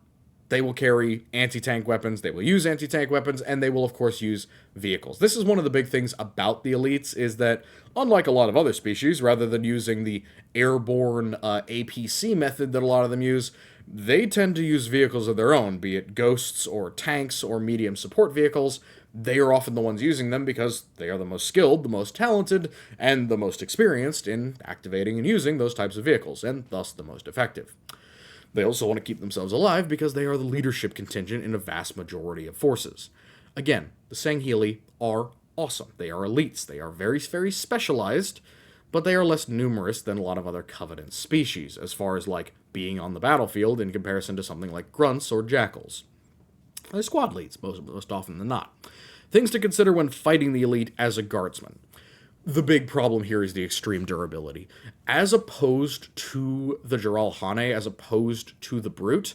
they will carry anti-tank weapons, they will use anti-tank weapons, and they will, of course, use vehicles. This is one of the big things about the elites, is that, unlike a lot of other species, rather than using the airborne APC method that a lot of them use, they tend to use vehicles of their own, be it ghosts or tanks or medium support vehicles. They are often the ones using them because they are the most skilled, the most talented, and the most experienced in activating and using those types of vehicles, and thus the most effective. They also want to keep themselves alive because they are the leadership contingent in a vast majority of forces. Again, the Sangheili are awesome. They are elites. They are very, very specialized, but they are less numerous than a lot of other Covenant species, as far as, like, being on the battlefield in comparison to something like grunts or jackals. They're squad leads, most often than not. Things to consider when fighting the elite as a guardsman. The big problem here is the extreme durability. As opposed to the Jiralhane, as opposed to the Brute,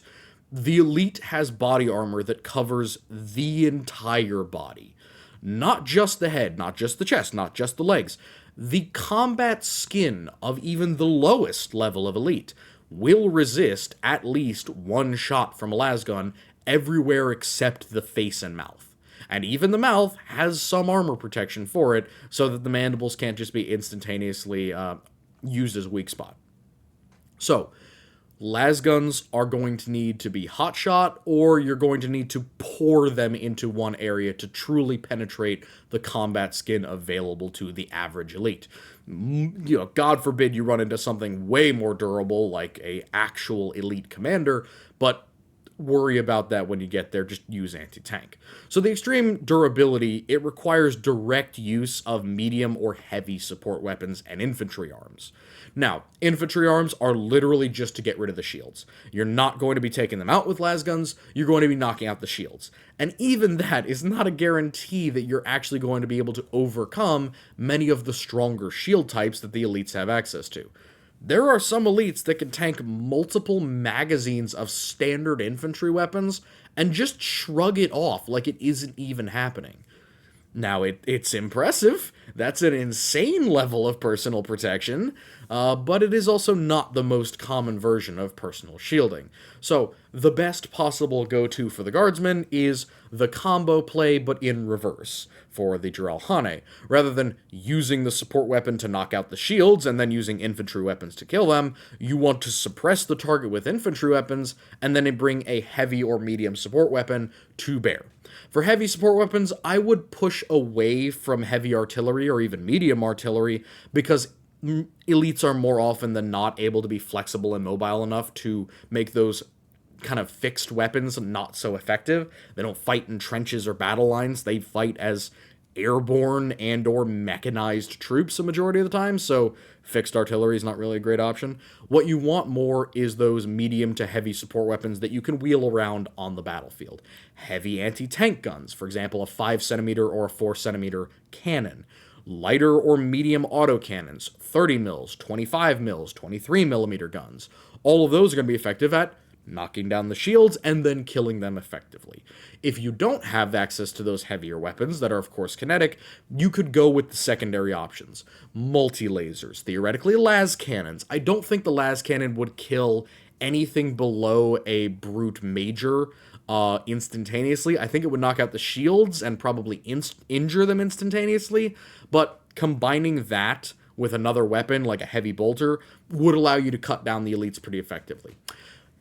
The elite has body armor that covers the entire body. Not just the head, not just the chest, not just the legs. The combat skin of even the lowest level of elite will resist at least one shot from a lasgun everywhere except the face and mouth. And even the mouth has some armor protection for it, so that the mandibles can't just be instantaneously used as a weak spot. So, lasguns are going to need to be hotshot, or you're going to need to pour them into one area to truly penetrate the combat skin available to the average elite. God forbid you run into something way more durable like a actual elite commander, but worry about that when you get there. Just use anti-tank. So the extreme durability, it requires direct use of medium or heavy support weapons and infantry arms. Now, infantry arms are literally just to get rid of the shields. You're not going to be taking them out with lasguns, you're going to be knocking out the shields. And even that is not a guarantee that you're actually going to be able to overcome many of the stronger shield types that the elites have access to. There are some elites that can tank multiple magazines of standard infantry weapons and just shrug it off like it isn't even happening. Now, it's impressive. That's an insane level of personal protection, but it is also not the most common version of personal shielding. So, the best possible go-to for the guardsman is the combo play, but in reverse, for the Jiralhane. Rather than using the support weapon to knock out the shields and then using infantry weapons to kill them, you want to suppress the target with infantry weapons, and then bring a heavy or medium support weapon to bear. For heavy support weapons, I would push away from heavy artillery or even medium artillery, because elites are more often than not able to be flexible and mobile enough to make those kind of fixed weapons not so effective. They don't fight in trenches or battle lines. They fight as airborne and or mechanized troops a majority of the time, so fixed artillery is not really a great option. What you want more is those medium to heavy support weapons that you can wheel around on the battlefield. Heavy anti-tank guns, for example, a 5cm or a 4cm cannon. Lighter or medium autocannons, 30 mils, 25 mils, 23mm guns. All of those are going to be effective at knocking down the shields and then killing them effectively. If you don't have access to those heavier weapons that are of course kinetic, you could go with the secondary options. Multi-lasers, theoretically las cannons. I don't think the las cannon would kill anything below a brute major instantaneously. I think it would knock out the shields and probably injure them instantaneously, but combining that with another weapon like a heavy bolter would allow you to cut down the elites pretty effectively.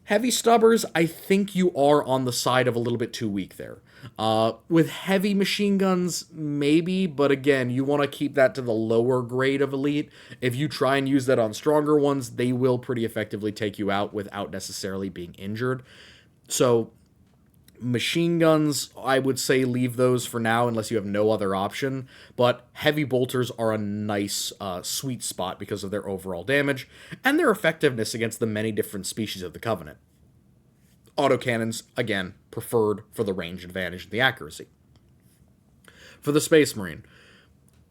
Heavy stubbers, I think you are on the side of a little bit too weak there. With heavy machine guns, maybe, but again, you want to keep that to the lower grade of elite. If you try and use that on stronger ones, they will pretty effectively take you out without necessarily being injured. So, machine guns, I would say leave those for now unless you have no other option, but heavy bolters are a nice sweet spot because of their overall damage and their effectiveness against the many different species of the Covenant. Autocannons, again, preferred for the range advantage and the accuracy. For the Space Marine,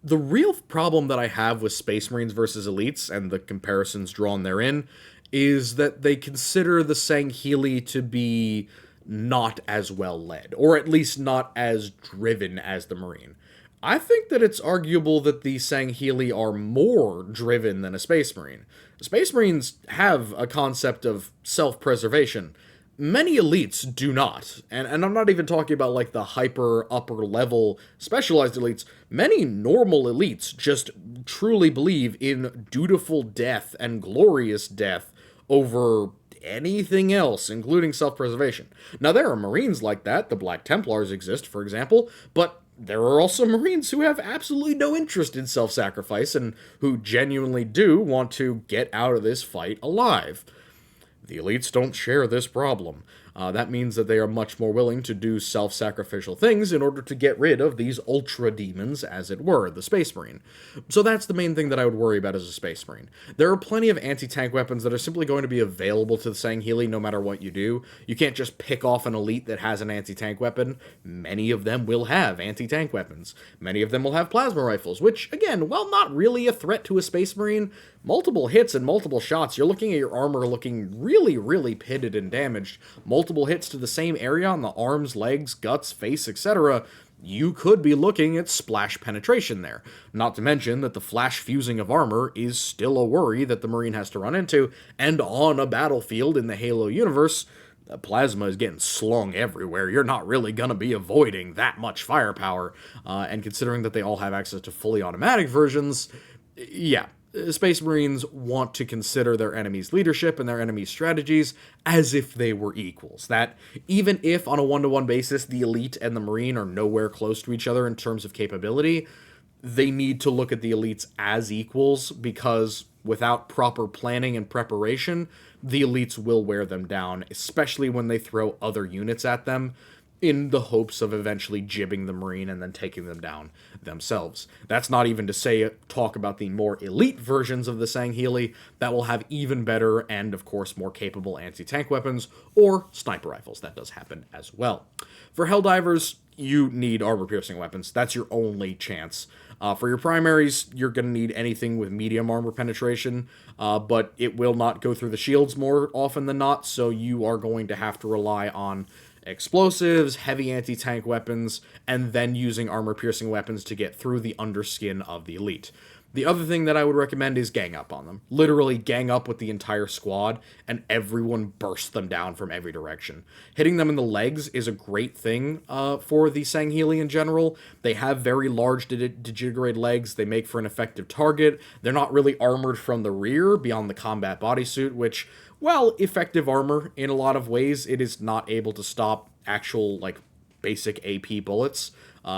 the real problem that I have with Space Marines versus elites, and the comparisons drawn therein, is that they consider the Sangheili to be not as well led, or at least not as driven as the Marine. I think that it's arguable that the Sangheili are more driven than a Space Marine. Space Marines have a concept of self-preservation. Many elites do not, and I'm not even talking about like the hyper upper level specialized elites. Many normal elites just truly believe in dutiful death and glorious death over anything else, including self-preservation. Now, there are Marines like that. The Black Templars exist, for example, but there are also Marines who have absolutely no interest in self-sacrifice and who genuinely do want to get out of this fight alive. The elites don't share this problem. That means that they are much more willing to do self-sacrificial things in order to get rid of these ultra-demons, as it were, the Space Marine. So that's the main thing that I would worry about as a Space Marine. There are plenty of anti-tank weapons that are simply going to be available to the Sangheili no matter what you do. You can't just pick off an elite that has an anti-tank weapon. Many of them will have anti-tank weapons. Many of them will have plasma rifles, which, again, while not really a threat to a Space Marine, multiple hits and multiple shots, you're looking at your armor looking really, really pitted and damaged. Multiple hits to the same area on the arms, legs, guts, face, etc., you could be looking at splash penetration there. Not to mention that the flash fusing of armor is still a worry that the Marine has to run into, and on a battlefield in the Halo universe, plasma is getting slung everywhere. You're not really going to be avoiding that much firepower, and considering that they all have access to fully automatic versions, yeah, Space Marines want to consider their enemies' leadership and their enemies' strategies as if they were equals. That even if on a one-to-one basis the Elite and the Marine are nowhere close to each other in terms of capability, they need to look at the Elites as equals, because without proper planning and preparation, the Elites will wear them down, especially when they throw other units at them, in the hopes of eventually jibbing the Marine and then taking them down themselves. That's not even to talk about the more elite versions of the Sangheili that will have even better and, of course, more capable anti-tank weapons or sniper rifles. That does happen as well. For Helldivers, you need armor-piercing weapons. That's your only chance. For your primaries, you're going to need anything with medium armor penetration, but it will not go through the shields more often than not, so you are going to have to rely on explosives, heavy anti-tank weapons, and then using armor-piercing weapons to get through the underskin of the Elite. The other thing that I would recommend is gang up on them. Literally gang up with the entire squad, and everyone burst them down from every direction. Hitting them in the legs is a great thing for the Sangheili in general. They have very large digitigrade legs. They make for an effective target. They're not really armored from the rear beyond the combat bodysuit, which, while effective armor in a lot of ways, it is not able to stop actual, basic AP bullets.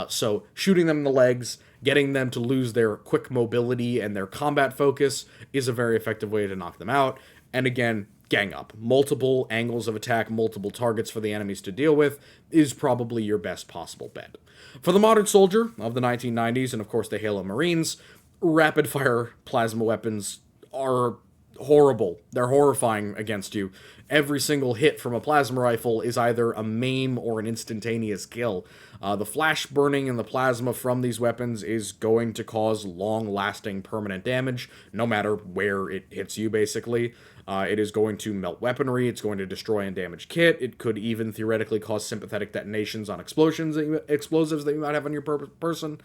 So shooting them in the legs, getting them to lose their quick mobility and their combat focus is a very effective way to knock them out. And again, gang up. Multiple angles of attack, multiple targets for the enemies to deal with is probably your best possible bet. For the modern soldier of the 1990s, and of course the Halo Marines, rapid-fire plasma weapons are horrible. They're horrifying against you. Every single hit from a plasma rifle is either a maim or an instantaneous kill. The flash burning in the plasma from these weapons is going to cause long-lasting permanent damage, no matter where it hits you, basically. It is going to melt weaponry, it's going to destroy and damage kit, it could even theoretically cause sympathetic detonations on explosives that you might have on your person.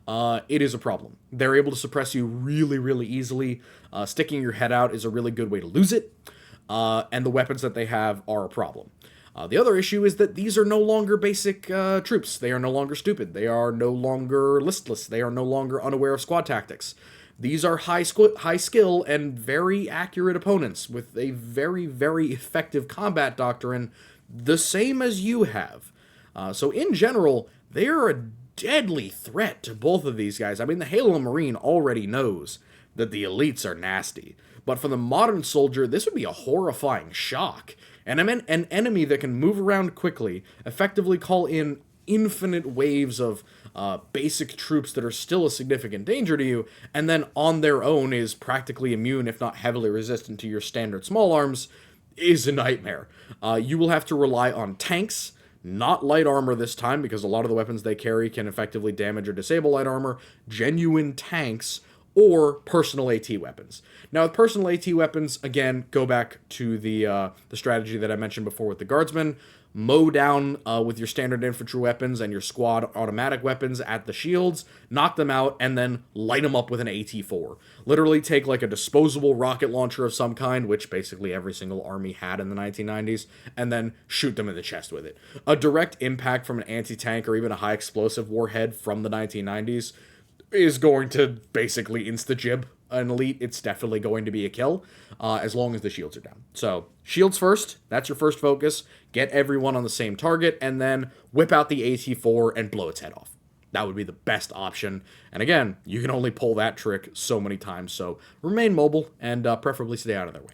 It is a problem. They're able to suppress you really, really easily. Sticking your head out is a really good way to lose it. And the weapons that they have are a problem. The other issue is that these are no longer basic troops. They are no longer stupid. They are no longer listless. They are no longer unaware of squad tactics. These are high skill and very accurate opponents with a very, very effective combat doctrine, the same as you have. So in general, they are a deadly threat to both of these guys. I mean, the Halo Marine already knows that the Elites are nasty. But for the modern soldier, this would be a horrifying shock. And an enemy that can move around quickly, effectively call in infinite waves of basic troops that are still a significant danger to you, and then on their own is practically immune, if not heavily resistant to your standard small arms, is a nightmare. You will have to rely on tanks, not light armor this time, because a lot of the weapons they carry can effectively damage or disable light armor, genuine tanks, or personal AT weapons. Now, with personal AT weapons, again, go back to the strategy that I mentioned before with the guardsmen. Mow down with your standard infantry weapons and your squad automatic weapons at the shields, knock them out, and then light them up with an AT-4. Literally take like a disposable rocket launcher of some kind, which basically every single army had in the 1990s, and then shoot them in the chest with it. A direct impact from an anti-tank or even a high explosive warhead from the 1990s is going to basically insta-jib an Elite. It's definitely going to be a kill, as long as the shields are down. So, shields first, that's your first focus. Get everyone on the same target, and then whip out the AT-4 and blow its head off. That would be the best option. And again, you can only pull that trick so many times, so remain mobile, and preferably stay out of their way.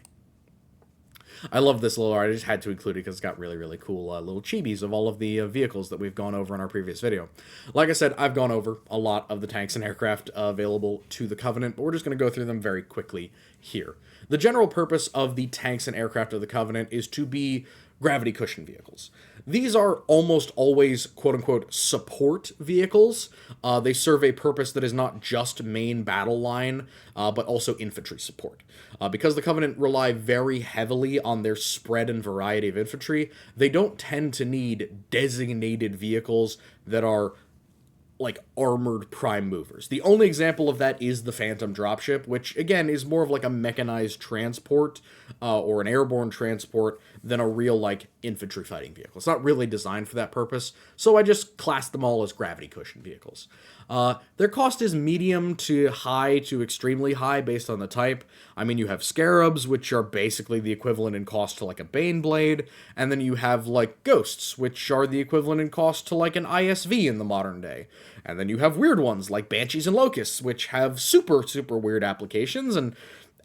I love this little art. I just had to include it because it's got really, really cool little chibis of all of the vehicles that we've gone over in our previous video. Like I said, I've gone over a lot of the tanks and aircraft available to the Covenant, but we're just going to go through them very quickly here. The general purpose of the tanks and aircraft of the Covenant is to be Gravity cushion vehicles. These are almost always quote unquote support vehicles. They serve a purpose that is not just main battle line, but also infantry support. Because the Covenant rely very heavily on their spread and variety of infantry, they don't tend to need designated vehicles that are like armored prime movers. The only example of that is the Phantom dropship, which again is more of like a mechanized transport or an airborne transport than a real like infantry fighting vehicle. It's not really designed for that purpose, so I just class them all as gravity cushion vehicles. Their cost is medium to high to extremely high based on the type. I mean, you have Scarabs, which are basically the equivalent in cost to like a Baneblade, and then you have like Ghosts, which are the equivalent in cost to like an ISV in the modern day. And then you have weird ones like Banshees and Locusts, which have super, super weird applications and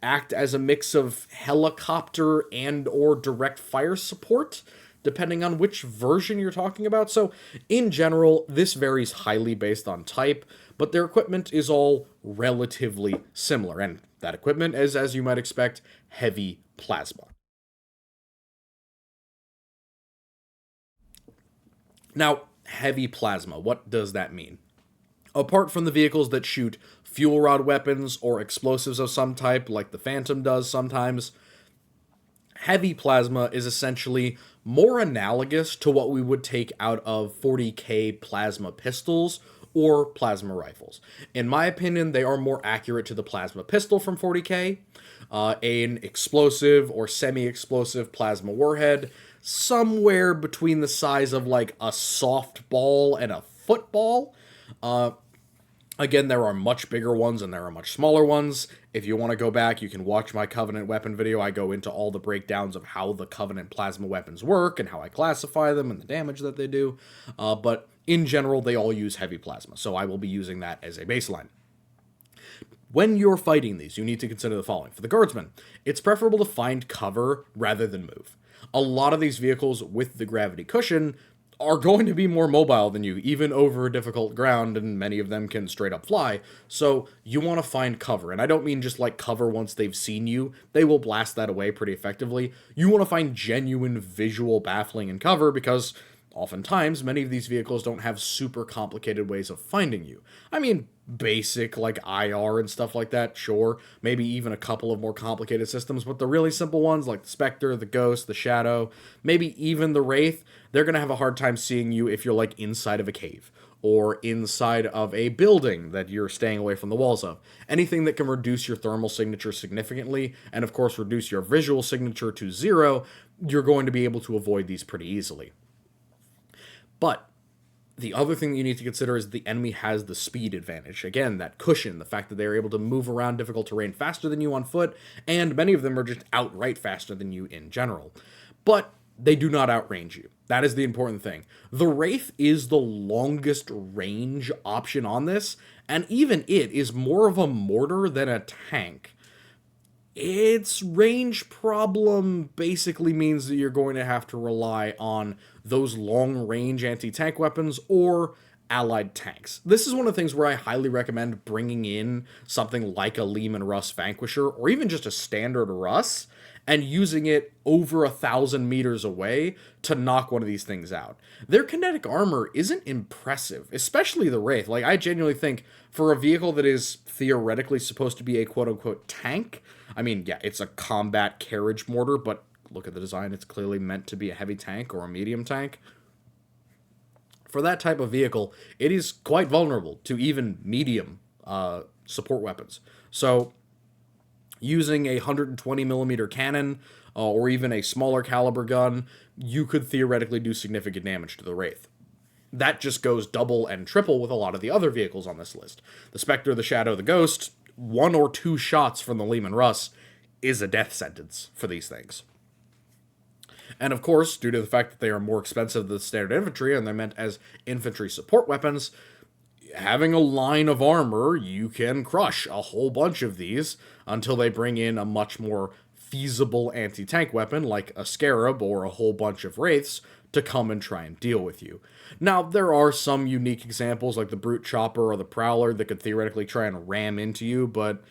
act as a mix of helicopter and or direct fire support, depending on which version you're talking about. So, in general, this varies highly based on type, but their equipment is all relatively similar. And that equipment is, as you might expect, heavy plasma. Now, heavy plasma, what does that mean? Apart from the vehicles that shoot fuel rod weapons or explosives of some type, like the Phantom does sometimes, heavy plasma is essentially more analogous to what we would take out of 40k plasma pistols or plasma rifles. In my opinion, they are more accurate to the plasma pistol from 40k, an explosive or semi-explosive plasma warhead, somewhere between the size of like a softball and a football. Again, there are much bigger ones and there are much smaller ones. If you want to go back, you can watch my Covenant weapon video. I go into all the breakdowns of how the Covenant plasma weapons work and how I classify them and the damage that they do. But in general, they all use heavy plasma, so I will be using that as a baseline. When you're fighting these, you need to consider the following. For the Guardsmen, it's preferable to find cover rather than move. A lot of these vehicles with the gravity cushion are going to be more mobile than you, even over difficult ground, and many of them can straight up fly. So you want to find cover. And I don't mean just like cover once they've seen you. They will blast that away pretty effectively. You want to find genuine visual baffling and cover because oftentimes many of these vehicles don't have super complicated ways of finding you. I mean, basic like IR and stuff like that, sure. Maybe even a couple of more complicated systems, but the really simple ones like the Spectre, the Ghost, the Shadow, maybe even the Wraith, they're going to have a hard time seeing you if you're like inside of a cave or inside of a building that you're staying away from the walls of. Anything that can reduce your thermal signature significantly and of course reduce your visual signature to 0, you're going to be able to avoid these pretty easily. But the other thing that you need to consider is the enemy has the speed advantage. Again, that cushion, the fact that they're able to move around difficult terrain faster than you on foot, and many of them are just outright faster than you in general. But they do not outrange you. That is the important thing. The Wraith is the longest range option on this, and even it is more of a mortar than a tank. Its range problem basically means that you're going to have to rely on those long-range anti-tank weapons or allied tanks. This is one of the things where I highly recommend bringing in something like a Lehman Russ Vanquisher or even just a standard Russ and using it over 1,000 meters away to knock one of these things out. Their kinetic armor isn't impressive, especially the Wraith. Like, I genuinely think for a vehicle that is theoretically supposed to be a quote-unquote tank, I mean, yeah, it's a combat carriage mortar, but look at the design, it's clearly meant to be a heavy tank or a medium tank. For that type of vehicle, it is quite vulnerable to even medium support weapons. So using a 120 millimeter cannon or even a smaller caliber gun, you could theoretically do significant damage to the Wraith. That just goes double and triple with a lot of the other vehicles on this list. The Spectre, the Shadow, the Ghost, 1 or 2 shots from the Lehman Russ is a death sentence for these things. And of course, due to the fact that they are more expensive than standard infantry and they're meant as infantry support weapons, having a line of armor, you can crush a whole bunch of these until they bring in a much more feasible anti-tank weapon like a Scarab or a whole bunch of Wraiths to come and try and deal with you. Now, there are some unique examples like the Brute Chopper or the Prowler that could theoretically try and ram into you, but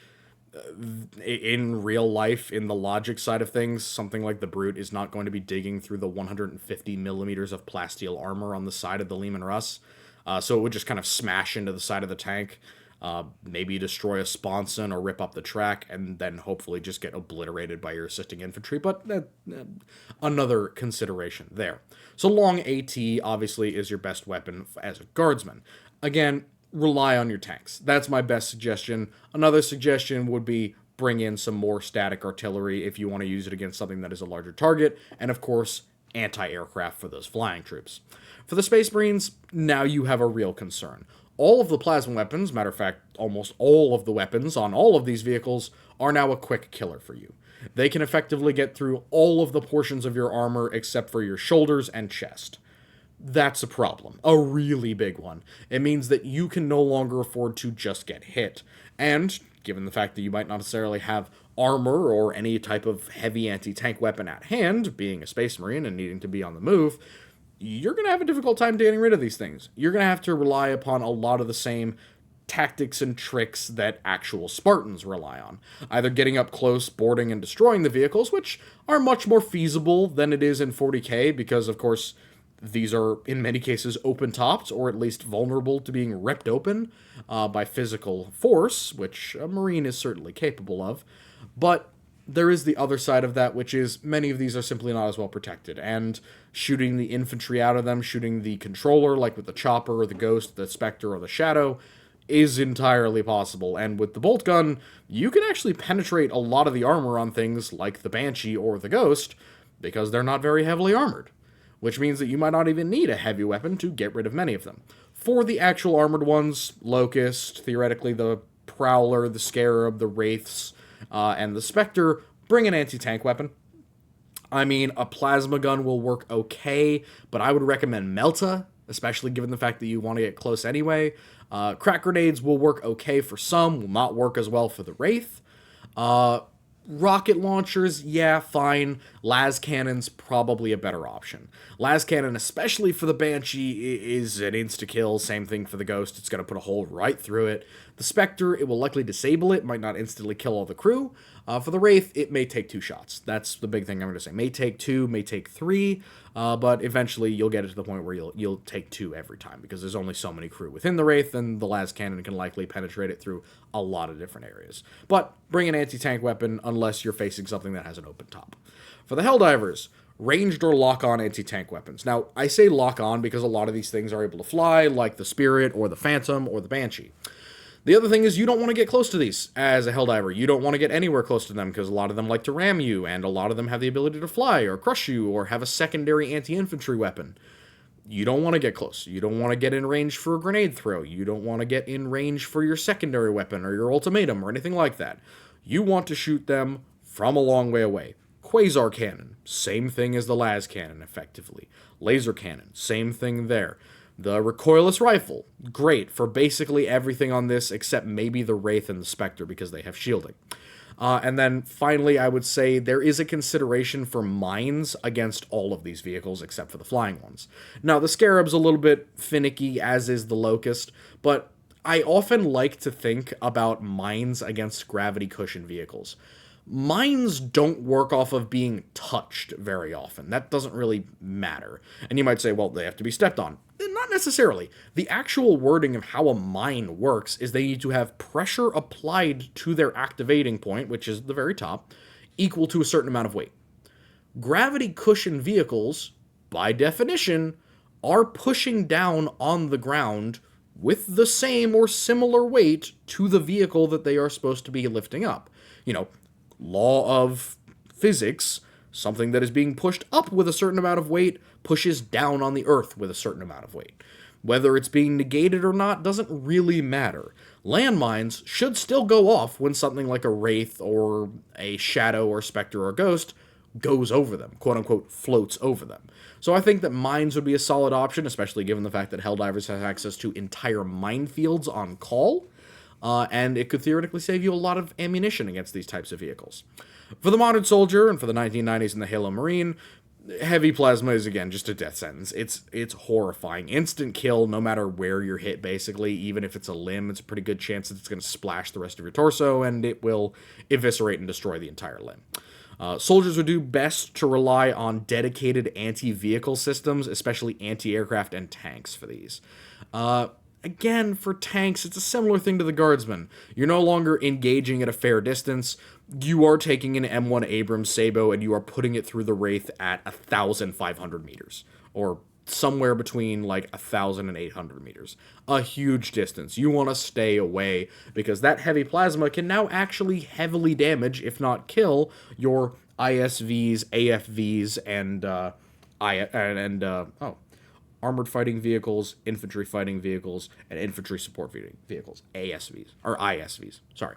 in real life, in the logic side of things, something like the Brute is not going to be digging through the 150 millimeters of plasteel armor on the side of the Leman Russ. So it would just kind of smash into the side of the tank, maybe destroy a sponson or rip up the track, and then hopefully just get obliterated by your assisting infantry. But another consideration there. So long AT obviously is your best weapon as a guardsman. Again, rely on your tanks. That's my best suggestion. Another suggestion would be bring in some more static artillery if you want to use it against something that is a larger target, and of course, anti-aircraft for those flying troops. For the Space Marines, now you have a real concern. All of the plasma weapons, matter of fact, almost all of the weapons on all of these vehicles, are now a quick killer for you. They can effectively get through all of the portions of your armor except for your shoulders and chest. That's a problem. A really big one. It means that you can no longer afford to just get hit. And, given the fact that you might not necessarily have armor or any type of heavy anti-tank weapon at hand, being a Space Marine and needing to be on the move, you're going to have a difficult time getting rid of these things. You're going to have to rely upon a lot of the same tactics and tricks that actual Spartans rely on. Either getting up close, boarding, and destroying the vehicles, which are much more feasible than it is in 40k, because, of course, these are, in many cases, open-topped, or at least vulnerable to being ripped open by physical force, which a Marine is certainly capable of. But there is the other side of that, which is many of these are simply not as well protected, and shooting the infantry out of them, shooting the controller, like with the Chopper or the Ghost, the Spectre, or the Shadow, is entirely possible. And with the bolt gun, you can actually penetrate a lot of the armor on things like the Banshee or the Ghost, because they're not very heavily armored, which means that you might not even need a heavy weapon to get rid of many of them. For the actual armored ones, Locust, theoretically the Prowler, the Scarab, the Wraiths, and the Spectre, bring an anti-tank weapon. I mean, a plasma gun will work okay, but I would recommend Melta, especially given the fact that you want to get close anyway. Crack grenades will work okay for some, will not work as well for the Wraith. Rocket launchers, yeah, fine. Las cannon's probably a better option. Las cannon, especially for the Banshee, is an insta-kill. Same thing for the Ghost. It's going to put a hole right through it. The Spectre, it will likely disable it. Might not instantly kill all the crew. For the Wraith, it may take 2 shots. That's the big thing I'm going to say. May take 2, may take 3, but eventually you'll get it to the point where you'll take 2 every time, because there's only so many crew within the Wraith, and the las cannon can likely penetrate it through a lot of different areas. But bring an anti-tank weapon unless you're facing something that has an open top. For the Helldivers, ranged or lock-on anti-tank weapons. Now, I say lock-on because a lot of these things are able to fly, like the Spirit or the Phantom or the Banshee. The other thing is you don't want to get close to these as a Helldiver. You don't want to get anywhere close to them because a lot of them like to ram you, and a lot of them have the ability to fly or crush you or have a secondary anti-infantry weapon. You don't want to get close. You don't want to get in range for a grenade throw. You don't want to get in range for your secondary weapon or your ultimatum or anything like that. You want to shoot them from a long way away. Quasar cannon, same thing as the las cannon, effectively. Laser cannon, same thing there. The recoilless rifle, great for basically everything on this except maybe the Wraith and the Spectre because they have shielding. And then finally, I would say there is a consideration for mines against all of these vehicles except for the flying ones. Now, the Scarab's a little bit finicky, as is the Locust, but I often like to think about mines against gravity cushion vehicles. Mines don't work off of being touched very often. That doesn't really matter. And you might say, well, they have to be stepped on. Not necessarily. The actual wording of how a mine works is they need to have pressure applied to their activating point, which is the very top, equal to a certain amount of weight. Gravity cushion vehicles, by definition, are pushing down on the ground with the same or similar weight to the vehicle that they are supposed to be lifting up. You know, law of physics, something that is being pushed up with a certain amount of weight pushes down on the earth with a certain amount of weight. Whether it's being negated or not doesn't really matter. Landmines should still go off when something like a Wraith or a Shadow or Spectre or Ghost goes over them, quote-unquote floats over them. So I think that mines would be a solid option, especially given the fact that Helldivers have access to entire minefields on call. And it could theoretically save you a lot of ammunition against these types of vehicles. For the modern soldier, and for the 1990s and the Halo Marine, heavy plasma is, again, just a death sentence. It's horrifying. Instant kill, no matter where you're hit, basically. Even if it's a limb, it's a pretty good chance that it's going to splash the rest of your torso, and it will eviscerate and destroy the entire limb. Soldiers would do best to rely on dedicated anti-vehicle systems, especially anti-aircraft and tanks for these. Again, for tanks, it's a similar thing to the guardsmen. You're no longer engaging at a fair distance. You are taking an M1 Abrams Sabo and you are putting it through the Wraith at 1,500 meters, or somewhere between like 1,000 and 800 meters. A huge distance. You want to stay away, because that heavy plasma can now actually heavily damage, if not kill, your ISVs, AFVs, and armored fighting vehicles, infantry fighting vehicles, and infantry support vehicles. ASVs, or ISVs, sorry.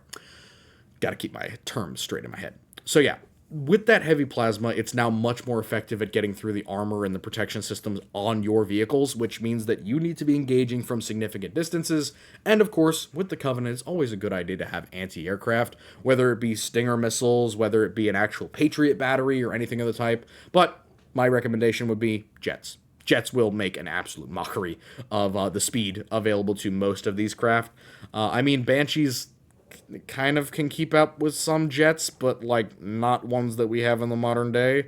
Got to keep my terms straight in my head. So yeah, with that heavy plasma, it's now much more effective at getting through the armor and the protection systems on your vehicles, which means that you need to be engaging from significant distances. And of course, with the Covenant, it's always a good idea to have anti-aircraft, whether it be Stinger missiles, whether it be an actual Patriot battery, or anything of the type. But my recommendation would be jets. Jets will make an absolute mockery of the speed available to most of these craft. I mean, Banshees kind of can keep up with some jets, but like not ones that we have in the modern day.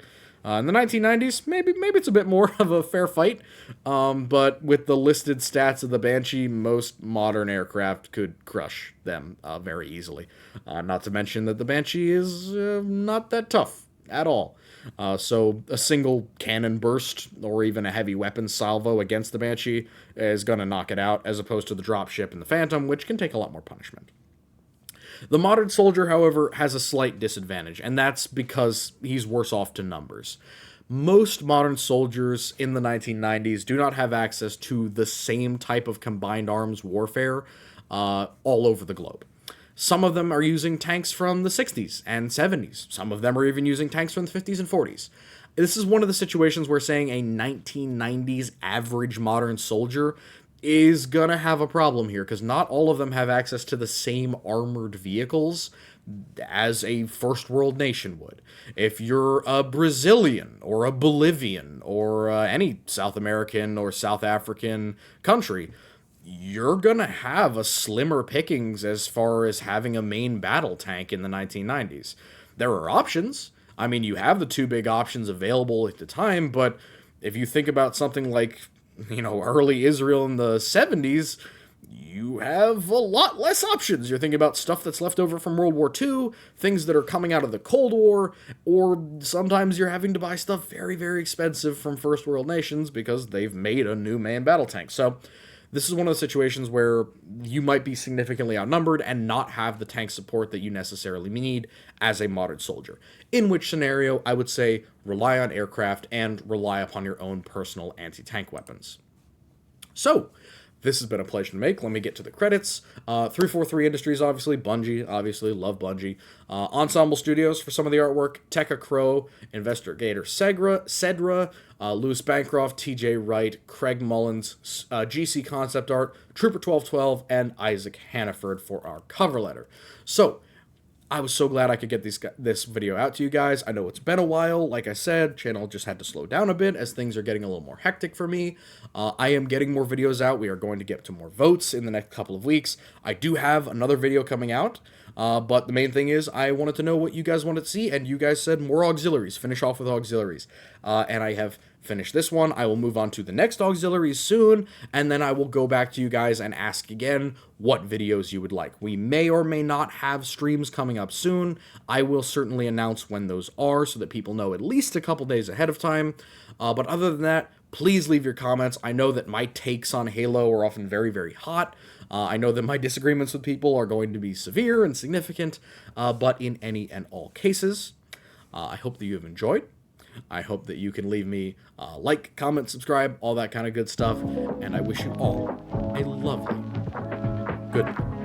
In the 1990s, maybe it's a bit more of a fair fight, but with the listed stats of the Banshee, most modern aircraft could crush them very easily. Not to mention that the Banshee is not that tough at all. So a single cannon burst or even a heavy weapon salvo against the Banshee is going to knock it out, as opposed to the dropship and the Phantom, which can take a lot more punishment. The modern soldier, however, has a slight disadvantage, and that's because he's worse off to numbers. Most modern soldiers in the 1990s do not have access to the same type of combined arms warfare all over the globe. Some of them are using tanks from the 60s and 70s. Some of them are even using tanks from the 50s and 40s. This is one of the situations where saying a 1990s average modern soldier is gonna have a problem here, because not all of them have access to the same armored vehicles as a first world nation would. If you're a Brazilian or a Bolivian or any South American or South African country, you're gonna have a slimmer pickings as far as having a main battle tank in the 1990s. There are options. I mean, you have the two big options available at the time, but if you think about something like, early Israel in the 70s, you have a lot less options. You're thinking about stuff that's left over from World War II, things that are coming out of the Cold War, or sometimes you're having to buy stuff very, very expensive from first world nations because they've made a new main battle tank. So this is one of the situations where you might be significantly outnumbered and not have the tank support that you necessarily need as a modern soldier. In which scenario, I would say rely on aircraft and rely upon your own personal anti-tank weapons. So, this has been a pleasure to make. Let me get to the credits. 343 Industries, obviously. Bungie, obviously. Love Bungie. Ensemble Studios for some of the artwork. Tekka Crow, Investigator Cedra, Louis Bancroft, TJ Wright, Craig Mullins, GC Concept Art, Trooper 1212, and Isaac Hannaford for our cover letter. So, I was so glad I could get this video out to you guys. I know it's been a while. Like I said, channel just had to slow down a bit as things are getting a little more hectic for me. I am getting more videos out. We are going to get to more votes in the next couple of weeks. I do have another video coming out, but the main thing is I wanted to know what you guys wanted to see, and you guys said more auxiliaries. Finish off with auxiliaries. And I have finished this one. I will move on to the next auxiliaries soon, and then I will go back to you guys and ask again what videos you would like. We may or may not have streams coming up soon. I will certainly announce when those are so that people know at least a couple days ahead of time. But other than that, please leave your comments. I know that my takes on Halo are often very, very hot. I know that my disagreements with people are going to be severe and significant, but in any and all cases, I hope that you have enjoyed. I hope that you can leave me a like, comment, subscribe, all that kind of good stuff, and I wish you all a lovely good night.